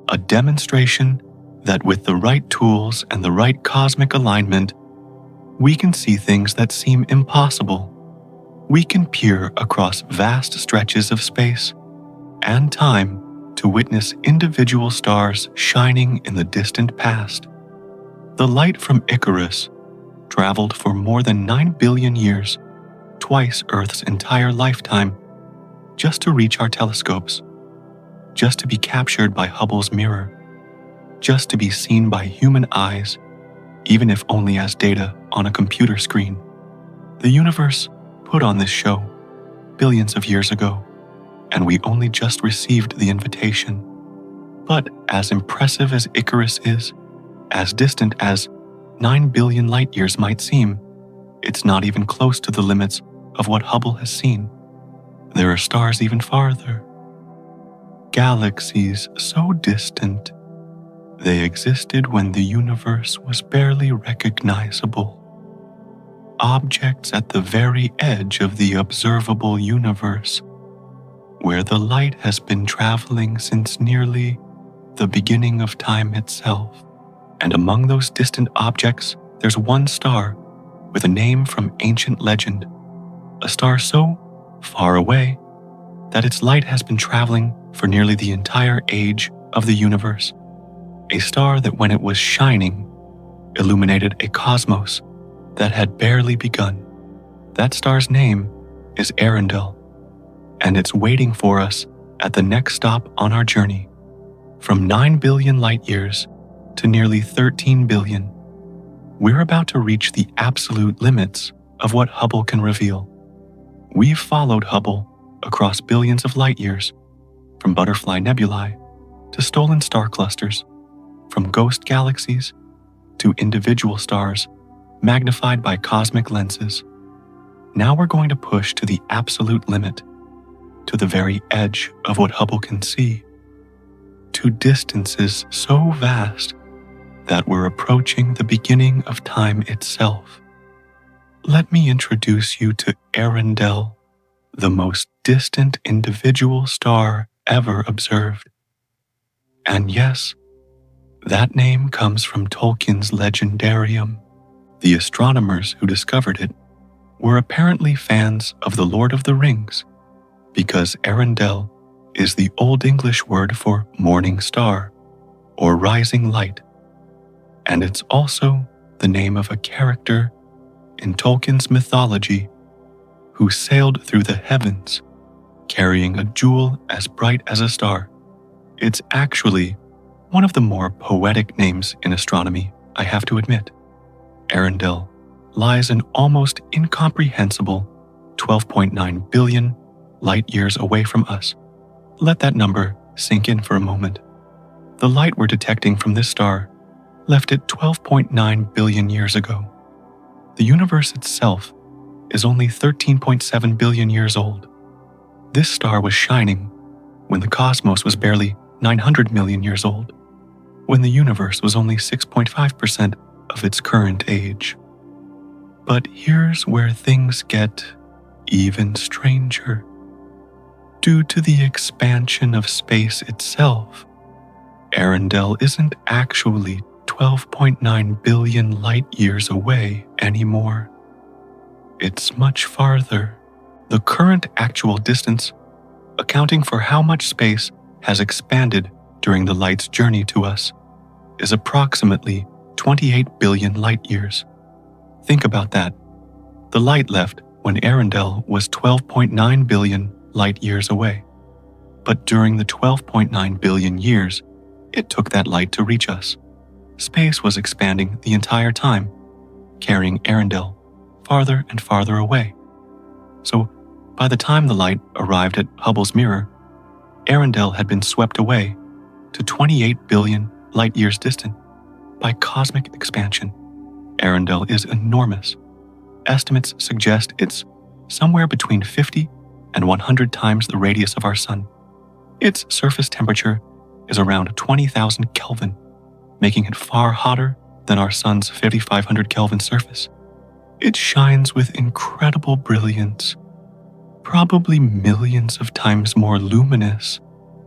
a demonstration that with the right tools and the right cosmic alignment, we can see things that seem impossible. We can peer across vast stretches of space and time to witness individual stars shining in the distant past. The light from Icarus traveled for more than 9 billion years, twice Earth's entire lifetime, just to reach our telescopes, just to be captured by Hubble's mirror, just to be seen by human eyes, even if only as data on a computer screen. The universe put on this show billions of years ago, and we only just received the invitation. But as impressive as Icarus is, as distant as 9 billion light years might seem, it's not even close to the limits of what Hubble has seen. There are stars even farther. Galaxies so distant, they existed when the universe was barely recognizable. Objects at the very edge of the observable universe, where the light has been traveling since nearly the beginning of time itself. And among those distant objects, there's one star with a name from ancient legend, a star so far away that its light has been traveling for nearly the entire age of the universe. A star that, when it was shining, illuminated a cosmos that had barely begun. That star's name is Arundel, and it's waiting for us at the next stop on our journey. From 9 billion light years to nearly 13 billion, we're about to reach the absolute limits of what Hubble can reveal. We've followed Hubble across billions of light years, from butterfly nebulae to stolen star clusters, from ghost galaxies to individual stars magnified by cosmic lenses. Now we're going to push to the absolute limit, to the very edge of what Hubble can see, to distances so vast that we're approaching the beginning of time itself. Let me introduce you to Arundel, the most distant individual star ever observed. And yes, that name comes from Tolkien's Legendarium. The astronomers who discovered it were apparently fans of The Lord of the Rings, because Arundel is the Old English word for morning star or rising light, and it's also the name of a character in Tolkien's mythology who sailed through the heavens carrying a jewel as bright as a star. It's actually one of the more poetic names in astronomy, I have to admit. Arundel lies an almost incomprehensible 12.9 billion light years away from us. Let that number sink in for a moment. The light we're detecting from this star left it 12.9 billion years ago. The universe itself is only 13.7 billion years old. This star was shining when the cosmos was barely 900 million years old, when the universe was only 6.5% of its current age. But here's where things get even stranger. Due to the expansion of space itself, Arundel isn't actually 12.9 billion light years away anymore. It's much farther. The current actual distance, accounting for how much space has expanded during the light's journey to us, is approximately 28 billion light years. Think about that. The light left when Arundel was 12.9 billion light years away. But during the 12.9 billion years it took that light to reach us, space was expanding the entire time, carrying Arundel farther and farther away. So, by the time the light arrived at Hubble's mirror, Arundel had been swept away to 28 billion light years distant by cosmic expansion. Arundel is enormous. Estimates suggest it's somewhere between 50 and 100 times the radius of our Sun. Its surface temperature is around 20,000 Kelvin, making it far hotter than our Sun's 5,500 Kelvin surface. It shines with incredible brilliance, probably millions of times more luminous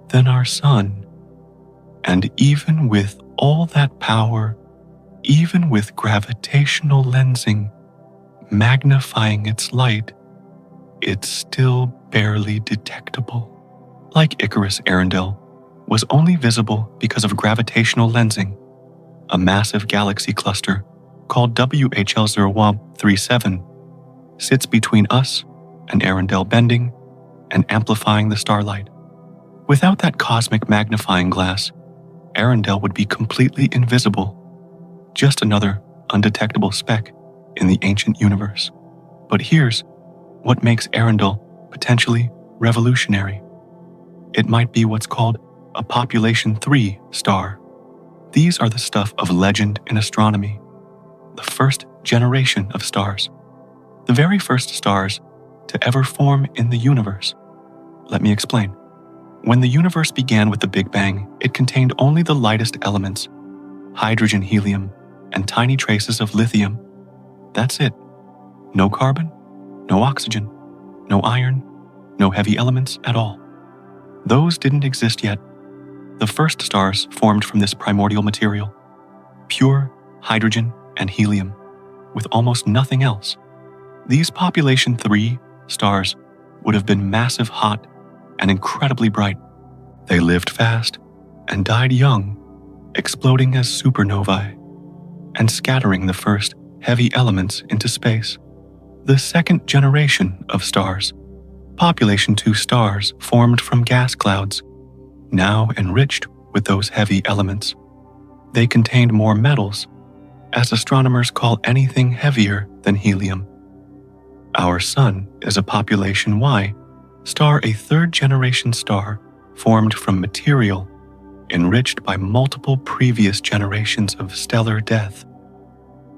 than our Sun. And even with all that power, even with gravitational lensing magnifying its light, it's still barely detectable. Like Icarus, Arundel was only visible because of gravitational lensing. A massive galaxy cluster called WHL0WAB37 sits between us and Arundel, bending and amplifying the starlight. Without that cosmic magnifying glass, Arundel would be completely invisible, just another undetectable speck in the ancient universe. But here's what makes Arundel potentially revolutionary. It might be what's called a population 3 star. These are the stuff of legend in astronomy, the first generation of stars, the very first stars to ever form in the universe. Let me explain. When the universe began with the Big Bang, it contained only the lightest elements, hydrogen, helium, and tiny traces of lithium. That's it. No carbon, no oxygen, no iron, no heavy elements at all. Those didn't exist yet. The first stars formed from this primordial material, pure hydrogen and helium, with almost nothing else. These population 3 stars would have been massive, hot, and incredibly bright. They lived fast and died young, exploding as supernovae and scattering the first heavy elements into space. The second generation of stars, population 2 stars formed from gas clouds, now enriched with those heavy elements. They contained more metals, as astronomers call anything heavier than helium. Our Sun is a population Y star, a third-generation star formed from material enriched by multiple previous generations of stellar death.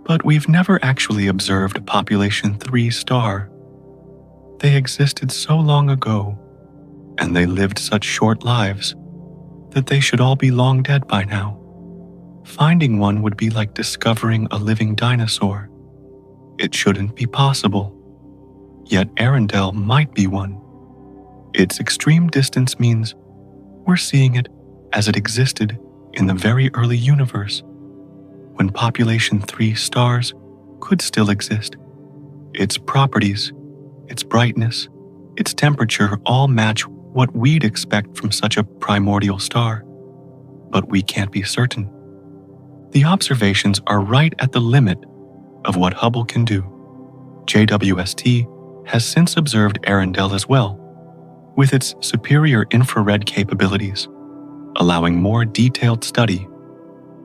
But we've never actually observed a population 3 star. They existed so long ago, and they lived such short lives, that they should all be long dead by now. Finding one would be like discovering a living dinosaur. It shouldn't be possible. Yet Arundel might be one. Its extreme distance means we're seeing it as it existed in the very early universe, when population 3 stars could still exist. Its properties, its brightness, its temperature all match what we'd expect from such a primordial star, but we can't be certain. The observations are right at the limit of what Hubble can do. JWST has since observed Arundel as well, with its superior infrared capabilities, allowing more detailed study.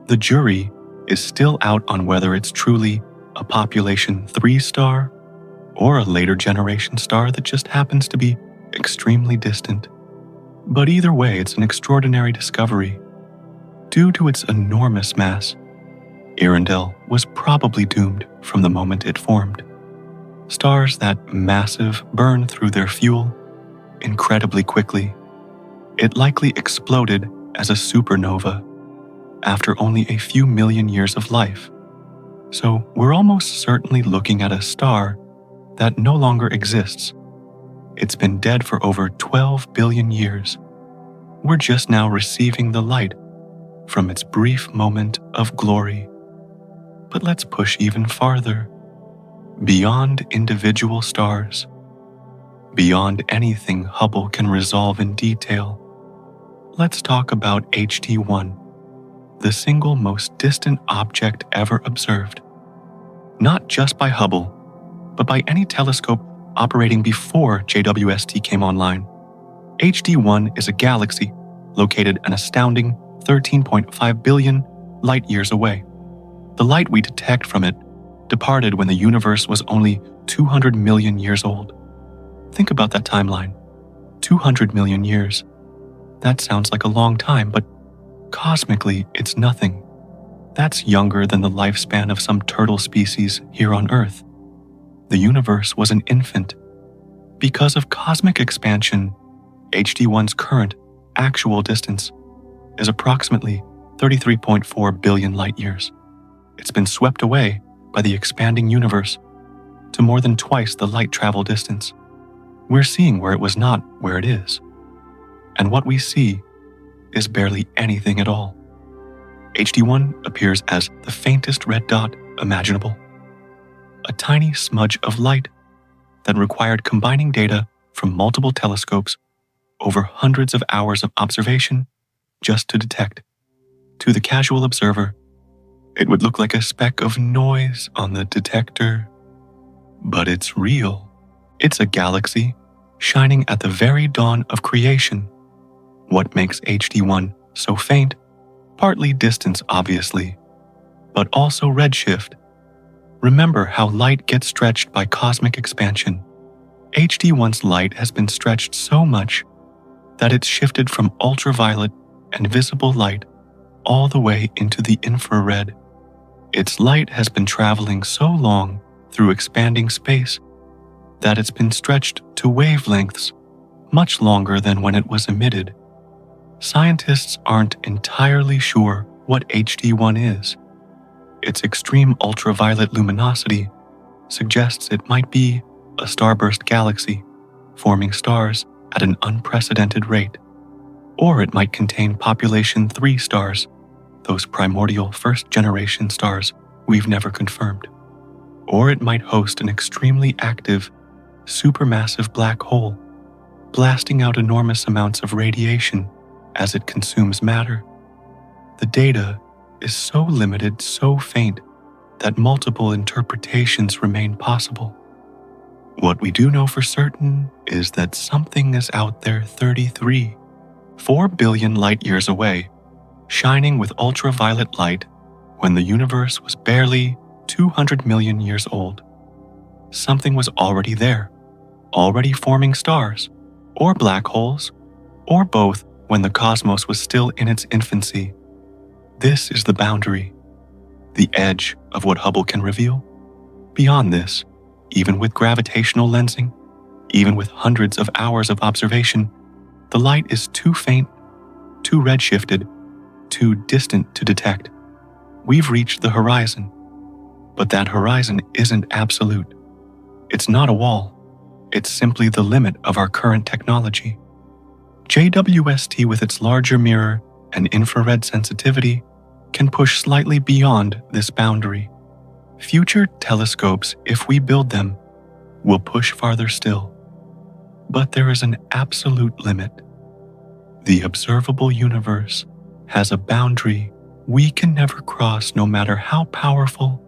The jury is still out on whether it's truly a population 3 star or a later generation star that just happens to be extremely distant. But either way, it's an extraordinary discovery. Due to its enormous mass, Arundel was probably doomed from the moment it formed. Stars that massive burn through their fuel incredibly quickly. It likely exploded as a supernova after only a few million years of life. So we're almost certainly looking at a star that no longer exists. It's been dead for over 12 billion years. We're just now receiving the light from its brief moment of glory. But let's push even farther, beyond individual stars, beyond anything Hubble can resolve in detail. Let's talk about HD1, the single most distant object ever observed. Not just by Hubble, but by any telescope operating before JWST came online. HD1 is a galaxy located an astounding 13.5 billion light-years away. The light we detect from it departed when the universe was only 200 million years old. Think about that timeline. 200 million years. That sounds like a long time, but cosmically, it's nothing. That's younger than the lifespan of some turtle species here on Earth. The universe was an infant. Because of cosmic expansion, HD1's current actual distance is approximately 33.4 billion light-years. It's been swept away by the expanding universe to more than twice the light travel distance. We're seeing where it was not where it is. And what we see is barely anything at all. HD1 appears as the faintest red dot imaginable, a tiny smudge of light that required combining data from multiple telescopes over hundreds of hours of observation just to detect. To the casual observer, it would look like a speck of noise on the detector. But it's real. It's a galaxy shining at the very dawn of creation. What makes HD1 so faint? Partly distance, obviously, but also redshift. Remember how light gets stretched by cosmic expansion. HD1's light has been stretched so much that it's shifted from ultraviolet and visible light all the way into the infrared. Its light has been traveling so long through expanding space that it's been stretched to wavelengths much longer than when it was emitted. Scientists aren't entirely sure what HD1 is. Its extreme ultraviolet luminosity suggests it might be a starburst galaxy, forming stars at an unprecedented rate. Or it might contain population 3 stars, those primordial first-generation stars we've never confirmed. Or it might host an extremely active, supermassive black hole, blasting out enormous amounts of radiation as it consumes matter. The data is so limited, so faint, that multiple interpretations remain possible. What we do know for certain is that something is out there 4 billion light years away, shining with ultraviolet light when the universe was barely 200 million years old. Something was already there, already forming stars, or black holes, or both when the cosmos was still in its infancy. This is the boundary, the edge of what Hubble can reveal. Beyond this, even with gravitational lensing, even with hundreds of hours of observation, the light is too faint, too redshifted, too distant to detect. We've reached the horizon, but that horizon isn't absolute. It's not a wall. It's simply the limit of our current technology. JWST, with its larger mirror and infrared sensitivity, can push slightly beyond this boundary. Future telescopes, if we build them, will push farther still. But there is an absolute limit. The observable universe has a boundary we can never cross, no matter how powerful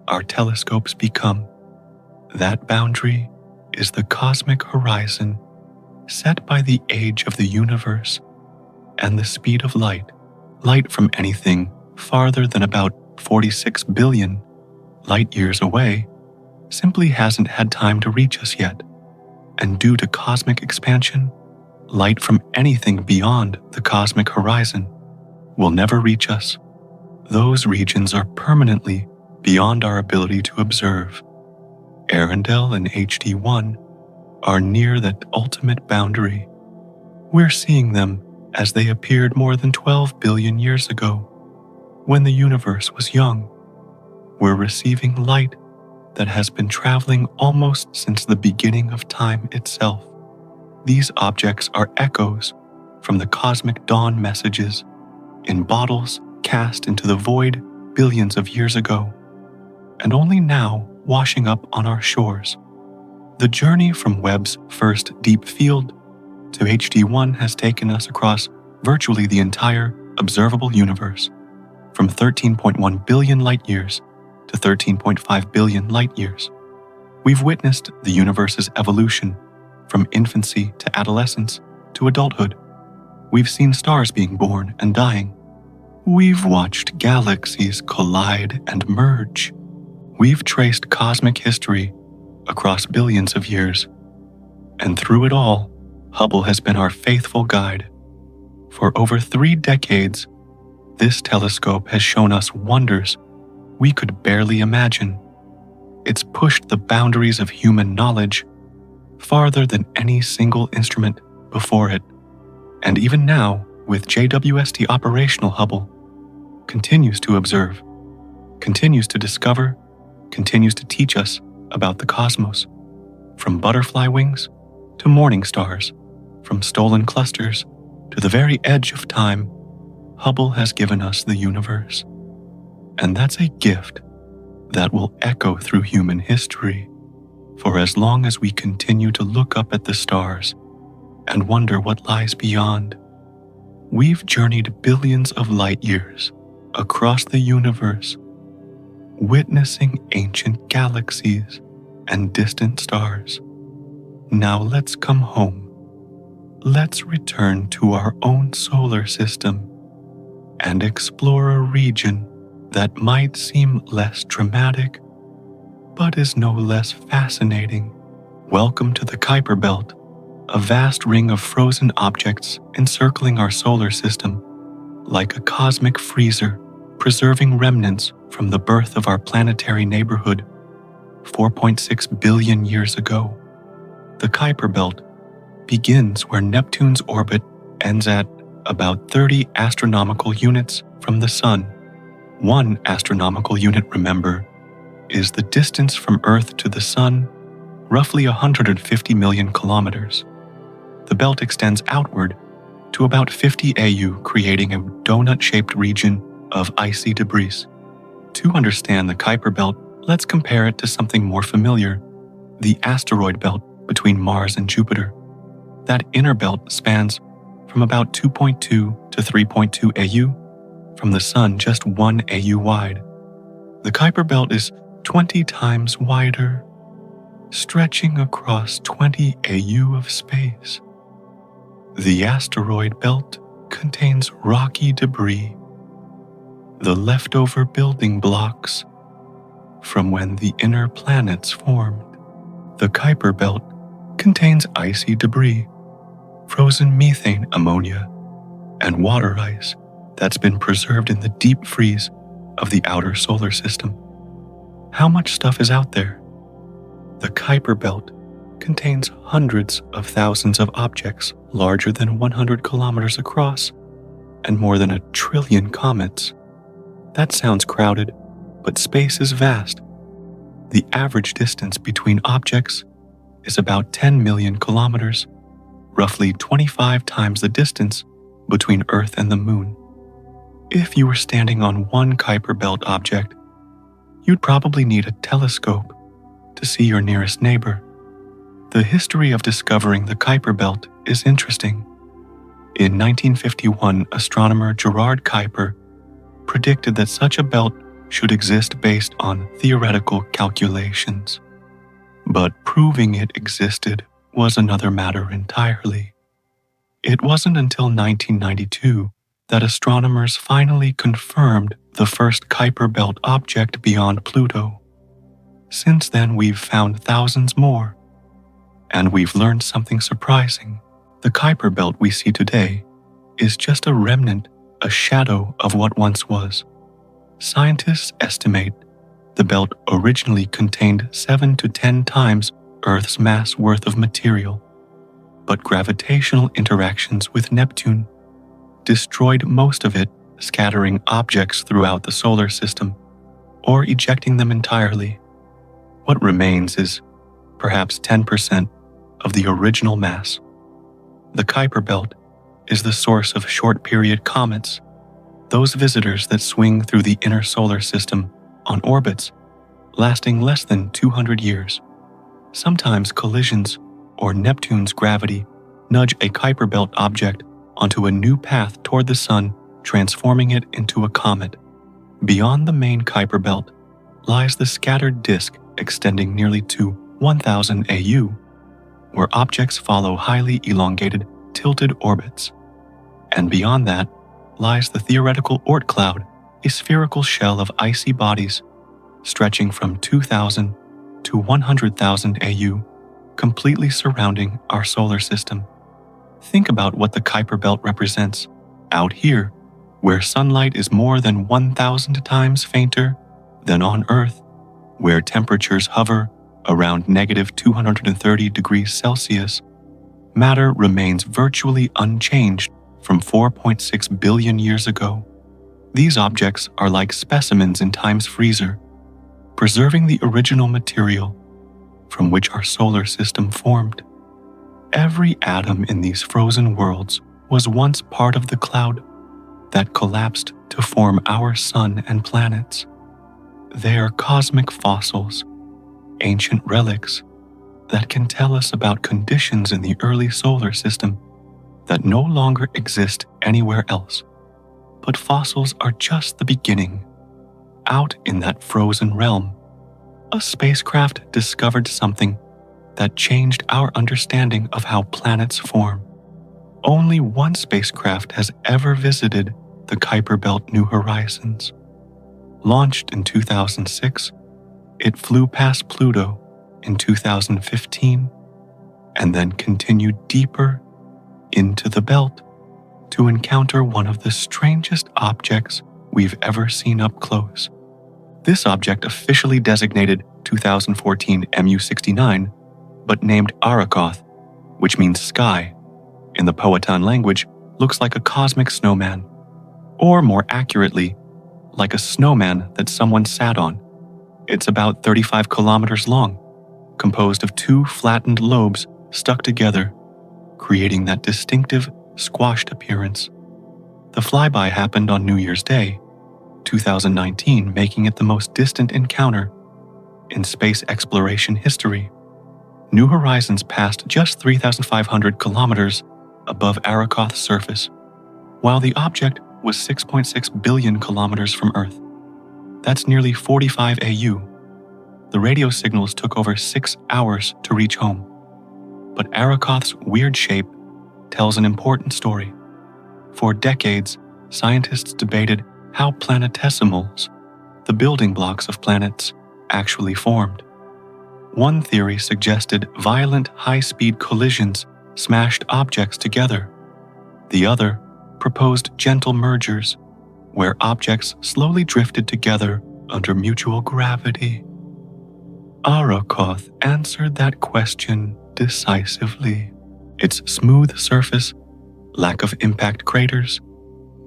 our telescopes become. That boundary is the cosmic horizon set by the age of the universe and the speed of light. Light from anything farther than about 46 billion light years away simply hasn't had time to reach us yet. And due to cosmic expansion, light from anything beyond the cosmic horizon will never reach us. Those regions are permanently beyond our ability to observe. Arundel and HD1 are near that ultimate boundary. We're seeing them as they appeared more than 12 billion years ago, when the universe was young. We're receiving light that has been traveling almost since the beginning of time itself. These objects are echoes from the cosmic dawn messages in bottles cast into the void billions of years ago, and only now washing up on our shores. The journey from Webb's first deep field to HD1 has taken us across virtually the entire observable universe, from 13.1 billion light years to 13.5 billion light years. We've witnessed the universe's evolution from infancy to adolescence to adulthood. We've seen stars being born and dying. We've watched galaxies collide and merge. We've traced cosmic history across billions of years. And through it all, Hubble has been our faithful guide. For over 3 decades, this telescope has shown us wonders we could barely imagine. It's pushed the boundaries of human knowledge farther than any single instrument before it. And even now, with JWST operational, Hubble continues to observe, continues to discover, continues to teach us about the cosmos, from butterfly wings to morning stars, from stolen clusters to the very edge of time. Hubble has given us the universe. And that's a gift that will echo through human history for as long as we continue to look up at the stars and wonder what lies beyond. We've journeyed billions of light years across the universe, witnessing ancient galaxies and distant stars. Now let's come home. Let's return to our own solar system and explore a region that might seem less dramatic, but is no less fascinating. Welcome to the Kuiper Belt, a vast ring of frozen objects encircling our solar system, like a cosmic freezer preserving remnants from the birth of our planetary neighborhood 4.6 billion years ago. The Kuiper Belt begins where Neptune's orbit ends at about 30 astronomical units from the Sun. 1 astronomical unit, remember, is the distance from Earth to the Sun, roughly 150 million kilometers. The belt extends outward to about 50 AU, creating a donut-shaped region of icy debris. To understand the Kuiper Belt, let's compare it to something more familiar, the asteroid belt between Mars and Jupiter. That inner belt spans from about 2.2 to 3.2 AU, from the Sun just 1 AU wide. The Kuiper Belt is 20 times wider, stretching across 20 AU of space. The asteroid belt contains rocky debris, the leftover building blocks from when the inner planets formed. The Kuiper Belt contains icy debris, frozen methane ammonia, and water ice that's been preserved in the deep freeze of the outer solar system. How much stuff is out there? The Kuiper Belt contains hundreds of thousands of objects larger than 100 kilometers across and more than 1 trillion comets. That sounds crowded, but space is vast. The average distance between objects is about 10 million kilometers, roughly 25 times the distance between Earth and the Moon. If you were standing on one Kuiper Belt object, you'd probably need a telescope to see your nearest neighbor. The history of discovering the Kuiper Belt is interesting. In 1951, astronomer Gerard Kuiper predicted that such a belt should exist based on theoretical calculations. But proving it existed was another matter entirely. It wasn't until 1992 that astronomers finally confirmed the first Kuiper Belt object beyond Pluto. Since then, we've found thousands more. And we've learned something surprising. The Kuiper Belt we see today is just a remnant, a shadow of what once was. Scientists estimate the belt originally contained 7 to 10 times Earth's mass worth of material, but gravitational interactions with Neptune destroyed most of it, scattering objects throughout the solar system or ejecting them entirely. What remains is perhaps 10% of the original mass. The Kuiper Belt is the source of short-period comets, those visitors that swing through the inner solar system on orbits lasting less than 200 years. Sometimes collisions or Neptune's gravity nudge a Kuiper Belt object onto a new path toward the Sun, transforming it into a comet. Beyond the main Kuiper Belt lies the scattered disk extending nearly to 1,000 AU, where objects follow highly elongated, tilted orbits. And beyond that lies the theoretical Oort cloud, a spherical shell of icy bodies stretching from 2,000 to 100,000 AU, completely surrounding our solar system. Think about what the Kuiper Belt represents. Out here, where sunlight is more than 1,000 times fainter than on Earth, where temperatures hover around negative 230 degrees Celsius, matter remains virtually unchanged from 4.6 billion years ago. These objects are like specimens in time's freezer, preserving the original material from which our solar system formed. Every atom in these frozen worlds was once part of the cloud that collapsed to form our sun and planets. They are cosmic fossils, ancient relics that can tell us about conditions in the early solar system that no longer exist anywhere else. But fossils are just the beginning. Out in that frozen realm, a spacecraft discovered something that changed our understanding of how planets form. Only one spacecraft has ever visited the Kuiper Belt New Horizons. Launched in 2006, it flew past Pluto in 2015 and then continued deeper into the belt to encounter one of the strangest objects we've ever seen up close. This object, officially designated 2014 MU69, but named Arakoth, which means sky, in the Powhatan language, looks like a cosmic snowman, or more accurately, like a snowman that someone sat on. It's about 35 kilometers long, composed of 2 flattened lobes stuck together, creating that distinctive, squashed appearance. The flyby happened on New Year's Day, 2019, making it the most distant encounter in space exploration history. New Horizons passed just 3,500 kilometers above Arakoth's surface, while the object was 6.6 billion kilometers from Earth. That's nearly 45 AU. The radio signals took over 6 hours to reach home. But Arakoth's weird shape tells an important story. For decades, scientists debated how planetesimals, the building blocks of planets, actually formed. One theory suggested violent high-speed collisions smashed objects together. The other proposed gentle mergers, where objects slowly drifted together under mutual gravity. Arakoth answered that question decisively. Its smooth surface, lack of impact craters,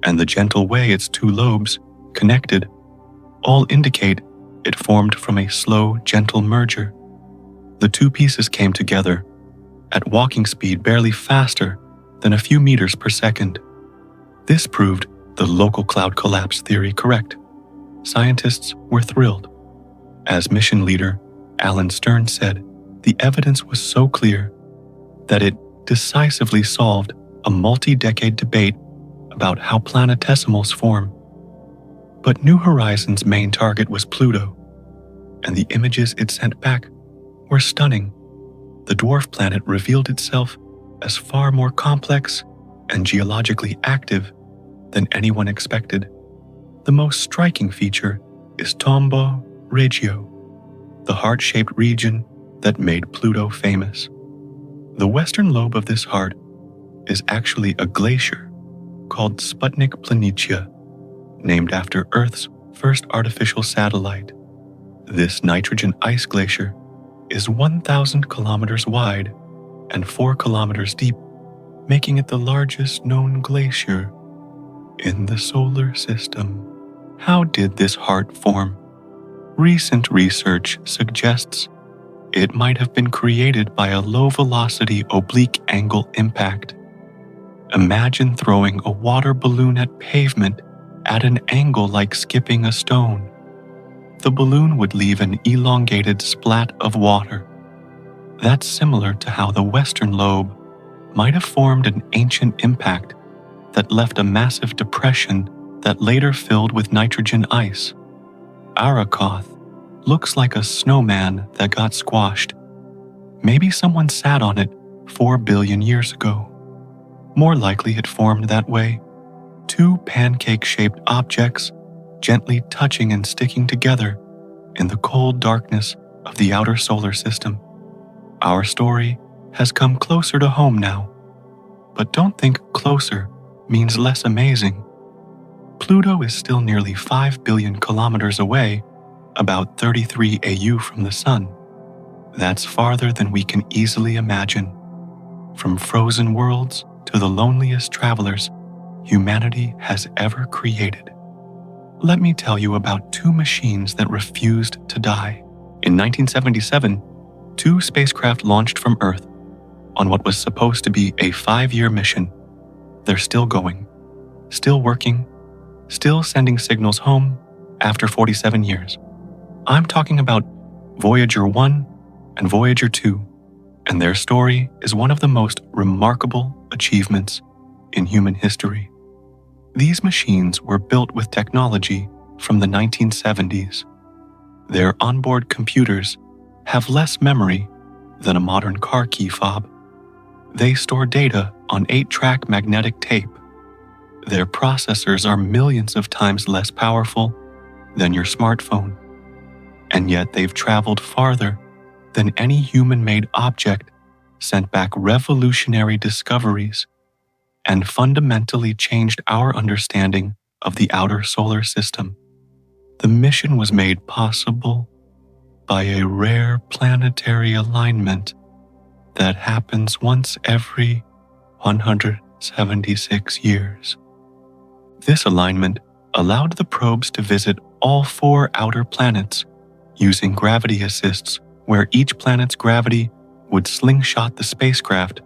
and the gentle way its two lobes connected all indicate it formed from a slow, gentle merger. The two pieces came together at walking speed barely faster than a few meters per second. This proved the local cloud collapse theory correct. Scientists were thrilled. As mission leader Alan Stern said, the evidence was so clear that it decisively solved a multi-decade debate about how planetesimals form. But New Horizons' main target was Pluto, and the images it sent back were stunning. The dwarf planet revealed itself as far more complex and geologically active than anyone expected. The most striking feature is Tombaugh Regio, the heart-shaped region that made Pluto famous. The western lobe of this heart is actually a glacier called Sputnik Planitia, named after Earth's first artificial satellite. This nitrogen ice glacier is 1,000 kilometers wide and 4 kilometers deep, making it the largest known glacier in the solar system. How did this heart form? Recent research suggests it might have been created by a low-velocity oblique angle impact. Imagine throwing a water balloon at pavement at an angle like skipping a stone. The balloon would leave an elongated splat of water. That's similar to how the western lobe might have formed an ancient impact that left a massive depression that later filled with nitrogen ice. Arakoth looks like a snowman that got squashed. Maybe someone sat on it 4 billion years ago. More likely it formed that way. Two pancake-shaped objects gently touching and sticking together in the cold darkness of the outer solar system. Our story has come closer to home now. But don't think closer means less amazing. Pluto is still nearly 5 billion kilometers away, about 33 AU from the Sun. That's farther than we can easily imagine. From frozen worlds to the loneliest travelers humanity has ever created. Let me tell you about two machines that refused to die. In 1977, two spacecraft launched from Earth on what was supposed to be a 5-year mission. They're still going, still working, still sending signals home after 47 years. I'm talking about Voyager 1 and Voyager 2, and their story is one of the most remarkable achievements in human history. These machines were built with technology from the 1970s. Their onboard computers have less memory than a modern car key fob. They store data on 8-track magnetic tape. Their processors are millions of times less powerful than your smartphone. And yet they've traveled farther than any human-made object, sent back revolutionary discoveries, and fundamentally changed our understanding of the outer solar system. The mission was made possible by a rare planetary alignment that happens once every 176 years. This alignment allowed the probes to visit all 4 outer planets using gravity assists, where each planet's gravity would slingshot the spacecraft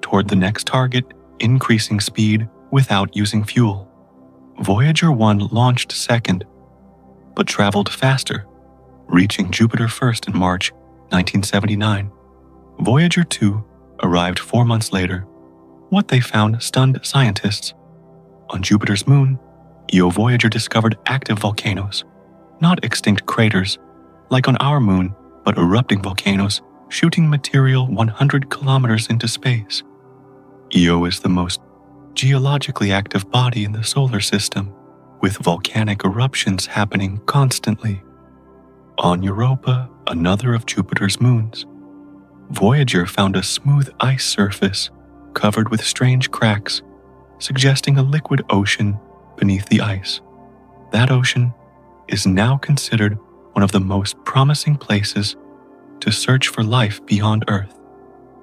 toward the next target, increasing speed without using fuel. Voyager 1 launched second, but traveled faster, reaching Jupiter first in March 1979. Voyager 2 arrived 4 months later, What they found stunned scientists. On Jupiter's moon, Voyager discovered active volcanoes, not extinct craters, like on our moon, but erupting volcanoes shooting material 100 kilometers into space. Io is the most geologically active body in the solar system, with volcanic eruptions happening constantly. On Europa, another of Jupiter's moons, Voyager found a smooth ice surface covered with strange cracks, suggesting a liquid ocean beneath the ice. That ocean is now considered one of the most promising places to search for life beyond Earth.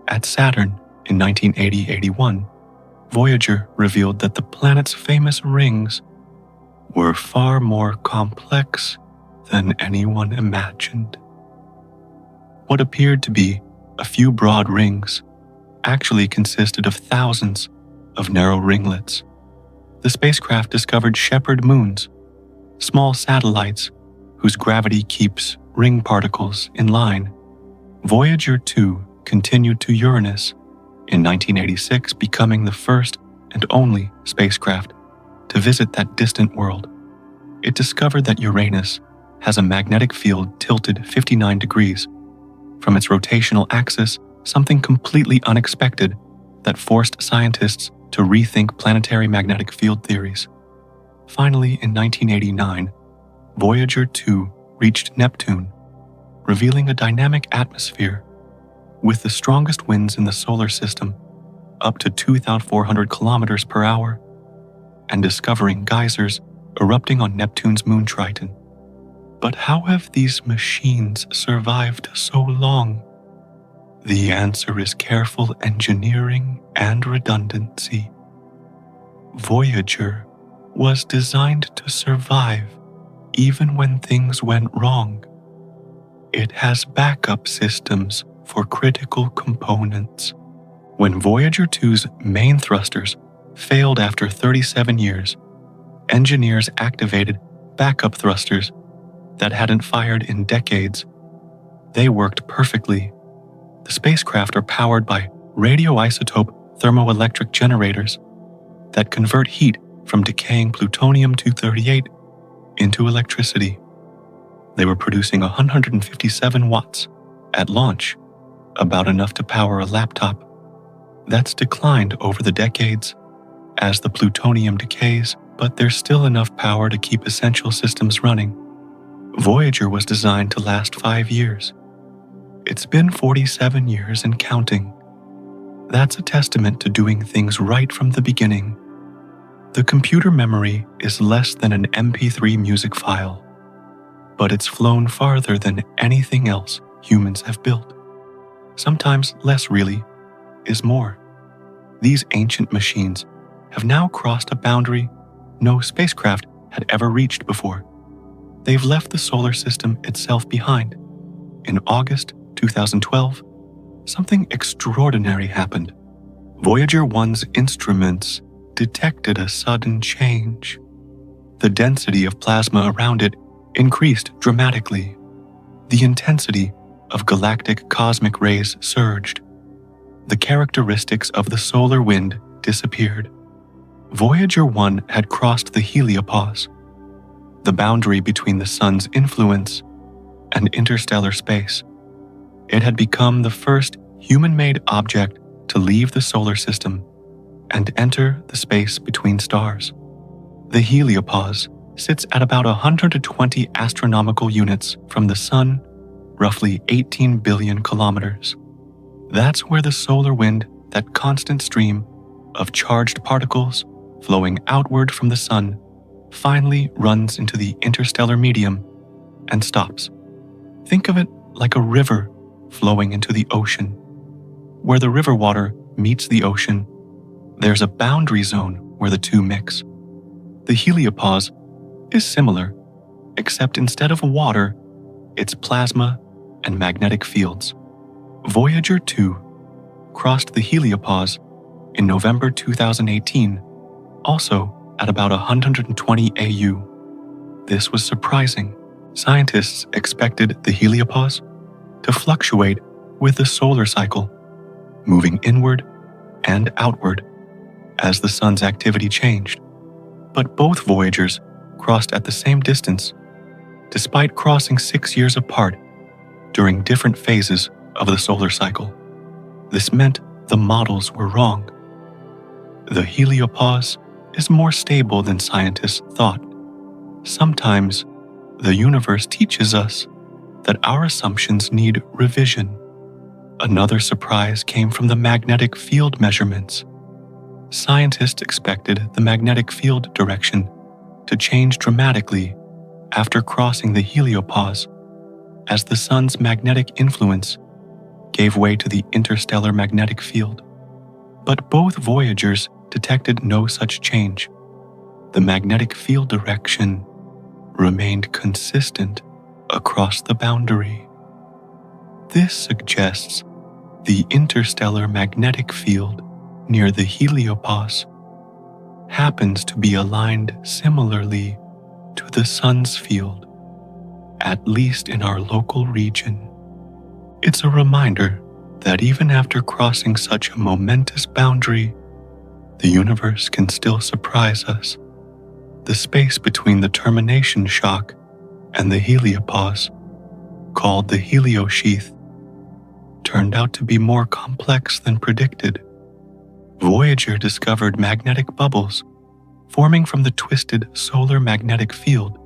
At Saturn in 1980-81, Voyager revealed that the planet's famous rings were far more complex than anyone imagined. What appeared to be a few broad rings actually consisted of thousands of narrow ringlets. The spacecraft discovered shepherd moons, small satellites whose gravity keeps ring particles in line. Voyager 2 continued to Uranus in 1986, becoming the first and only spacecraft to visit that distant world. It discovered that Uranus has a magnetic field tilted 59 degrees from its rotational axis, something completely unexpected that forced scientists to rethink planetary magnetic field theories. Finally, in 1989, Voyager 2 reached Neptune, revealing a dynamic atmosphere with the strongest winds in the solar system, up to 2,400 kilometers per hour, and discovering geysers erupting on Neptune's moon Triton. But how have these machines survived so long? The answer is careful engineering and redundancy. Voyager was designed to survive even when things went wrong. It has backup systems for critical components. When Voyager 2's main thrusters failed after 37 years, engineers activated backup thrusters that hadn't fired in decades. They worked perfectly. The spacecraft are powered by radioisotope thermoelectric generators that convert heat from decaying plutonium-238 into electricity. They were producing 157 watts at launch, about enough to power a laptop. That's declined over the decades as the plutonium decays, but there's still enough power to keep essential systems running. Voyager was designed to last 5 years. It's been 47 years and counting. That's a testament to doing things right from the beginning. The computer memory is less than an MP3 music file, but it's flown farther than anything else humans have built. Sometimes less really is more. These ancient machines have now crossed a boundary no spacecraft had ever reached before. They've left the solar system itself behind. In August 2012, something extraordinary happened. Voyager 1's instruments detected a sudden change. The density of plasma around it increased dramatically. The intensity of galactic cosmic rays surged. The characteristics of the solar wind disappeared. Voyager 1 had crossed the heliopause, the boundary between the sun's influence and interstellar space. It had become the first human-made object to leave the solar system and enter the space between stars. The heliopause sits at about 120 astronomical units from the sun, roughly 18 billion kilometers. That's where the solar wind, that constant stream of charged particles flowing outward from the sun, finally runs into the interstellar medium and stops. Think of it like a river flowing into the ocean. Where the river water meets the ocean, there's a boundary zone where the two mix. The heliopause is similar, except instead of water, it's plasma and magnetic fields. Voyager 2 crossed the heliopause in November 2018, also at about 120 AU. This was surprising. Scientists expected the heliopause to fluctuate with the solar cycle, moving inward and outward as the sun's activity changed, but both voyagers crossed at the same distance, despite crossing 6 years apart during different phases of the solar cycle. This meant the models were wrong. The heliopause is more stable than scientists thought. Sometimes, the universe teaches us that our assumptions need revision. Another surprise came from the magnetic field measurements. Scientists expected the magnetic field direction to change dramatically after crossing the heliopause, as the sun's magnetic influence gave way to the interstellar magnetic field. But both voyagers detected no such change. The magnetic field direction remained consistent across the boundary. This suggests the interstellar magnetic field near the heliopause happens to be aligned similarly to the sun's field, at least in our local region. It's a reminder that even after crossing such a momentous boundary, the universe can still surprise us. The space between the termination shock and the heliopause, called the heliosheath, turned out to be more complex than predicted. Voyager discovered magnetic bubbles forming from the twisted solar magnetic field,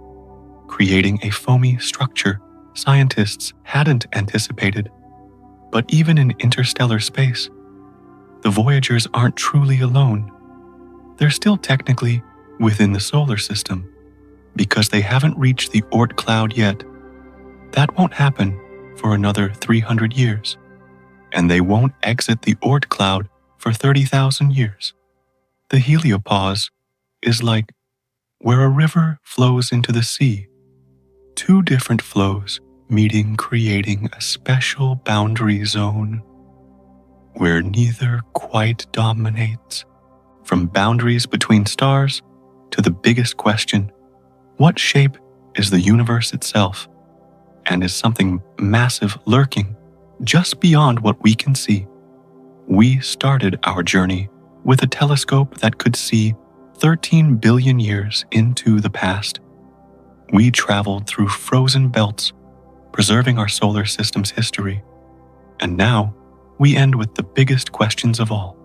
creating a foamy structure scientists hadn't anticipated. But even in interstellar space, the Voyagers aren't truly alone. They're still technically within the solar system, because they haven't reached the Oort cloud yet. That won't happen for another 300 years, and they won't exit the Oort cloud for 30,000 years. The heliopause is like where a river flows into the sea, two different flows meeting, creating a special boundary zone where neither quite dominates. From boundaries between stars to the biggest question, what shape is the universe itself? And is something massive lurking just beyond what we can see? We started our journey with a telescope that could see 13 billion years into the past. We traveled through frozen belts, preserving our solar system's history. And now, we end with the biggest questions of all.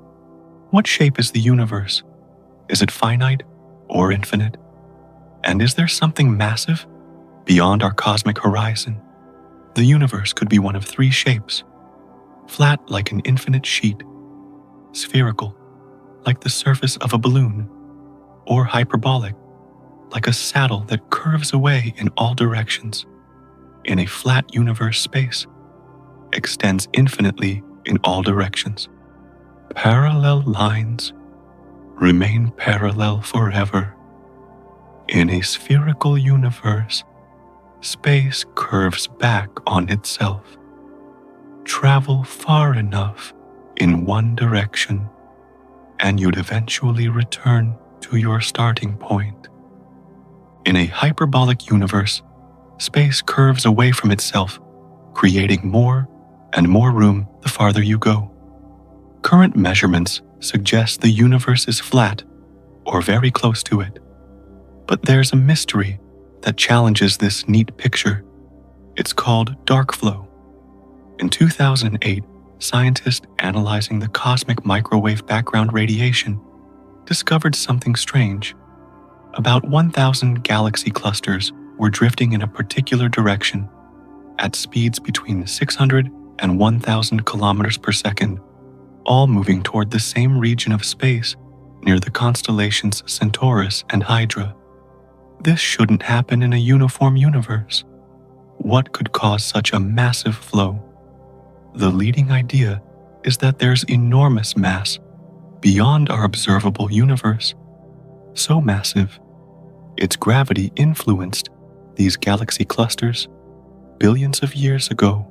What shape is the universe? Is it finite or infinite? And is there something massive beyond our cosmic horizon? The universe could be one of three shapes: flat like an infinite sheet, spherical like the surface of a balloon, or hyperbolic like a saddle that curves away in all directions. In a flat universe, space extends infinitely in all directions. Parallel lines remain parallel forever. In a spherical universe, space curves back on itself. Travel far enough in one direction, and you'd eventually return to your starting point. In a hyperbolic universe, space curves away from itself, creating more and more room the farther you go. Current measurements suggest the universe is flat or very close to it. But there's a mystery that challenges this neat picture. It's called dark flow. In 2008, scientists analyzing the cosmic microwave background radiation discovered something strange. About 1,000 galaxy clusters were drifting in a particular direction at speeds between 600 and 1,000 kilometers per second, all moving toward the same region of space near the constellations Centaurus and Hydra. This shouldn't happen in a uniform universe. What could cause such a massive flow? The leading idea is that there's enormous mass beyond our observable universe, so massive its gravity influenced these galaxy clusters billions of years ago,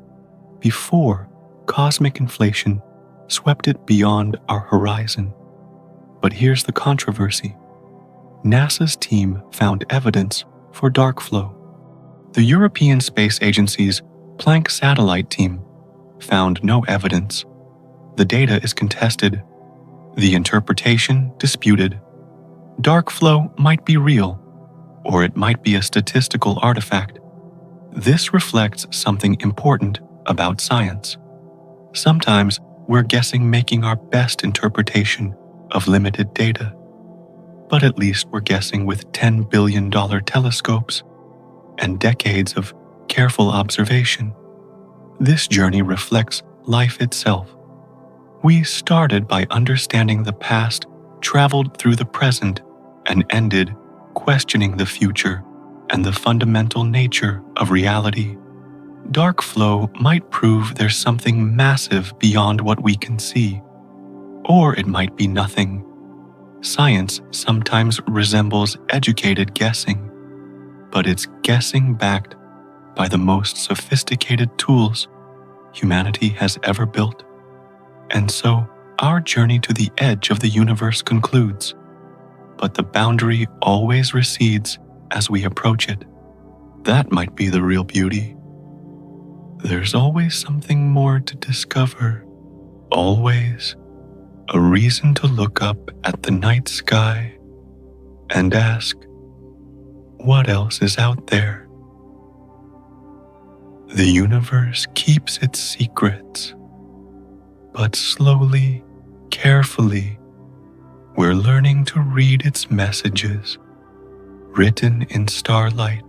before cosmic inflation swept it beyond our horizon. But here's the controversy. NASA's team found evidence for dark flow. The European Space Agency's Planck satellite team found no evidence. The data is contested. The interpretation disputed. Dark flow might be real, or it might be a statistical artifact. This reflects something important about science. Sometimes we're guessing making our best interpretation of limited data, but at least we're guessing with $10 billion telescopes and decades of careful observation. This journey reflects life itself. We started by understanding the past, traveled through the present, and ended questioning the future and the fundamental nature of reality. Dark flow might prove there's something massive beyond what we can see, or it might be nothing. Science sometimes resembles educated guessing, but it's guessing backed by the most sophisticated tools humanity has ever built. And so, our journey to the edge of the universe concludes, but the boundary always recedes as we approach it. That might be the real beauty. There's always something more to discover. Always a reason to look up at the night sky and ask, what else is out there? The universe keeps its secrets, but slowly, carefully, we're learning to read its messages, written in starlight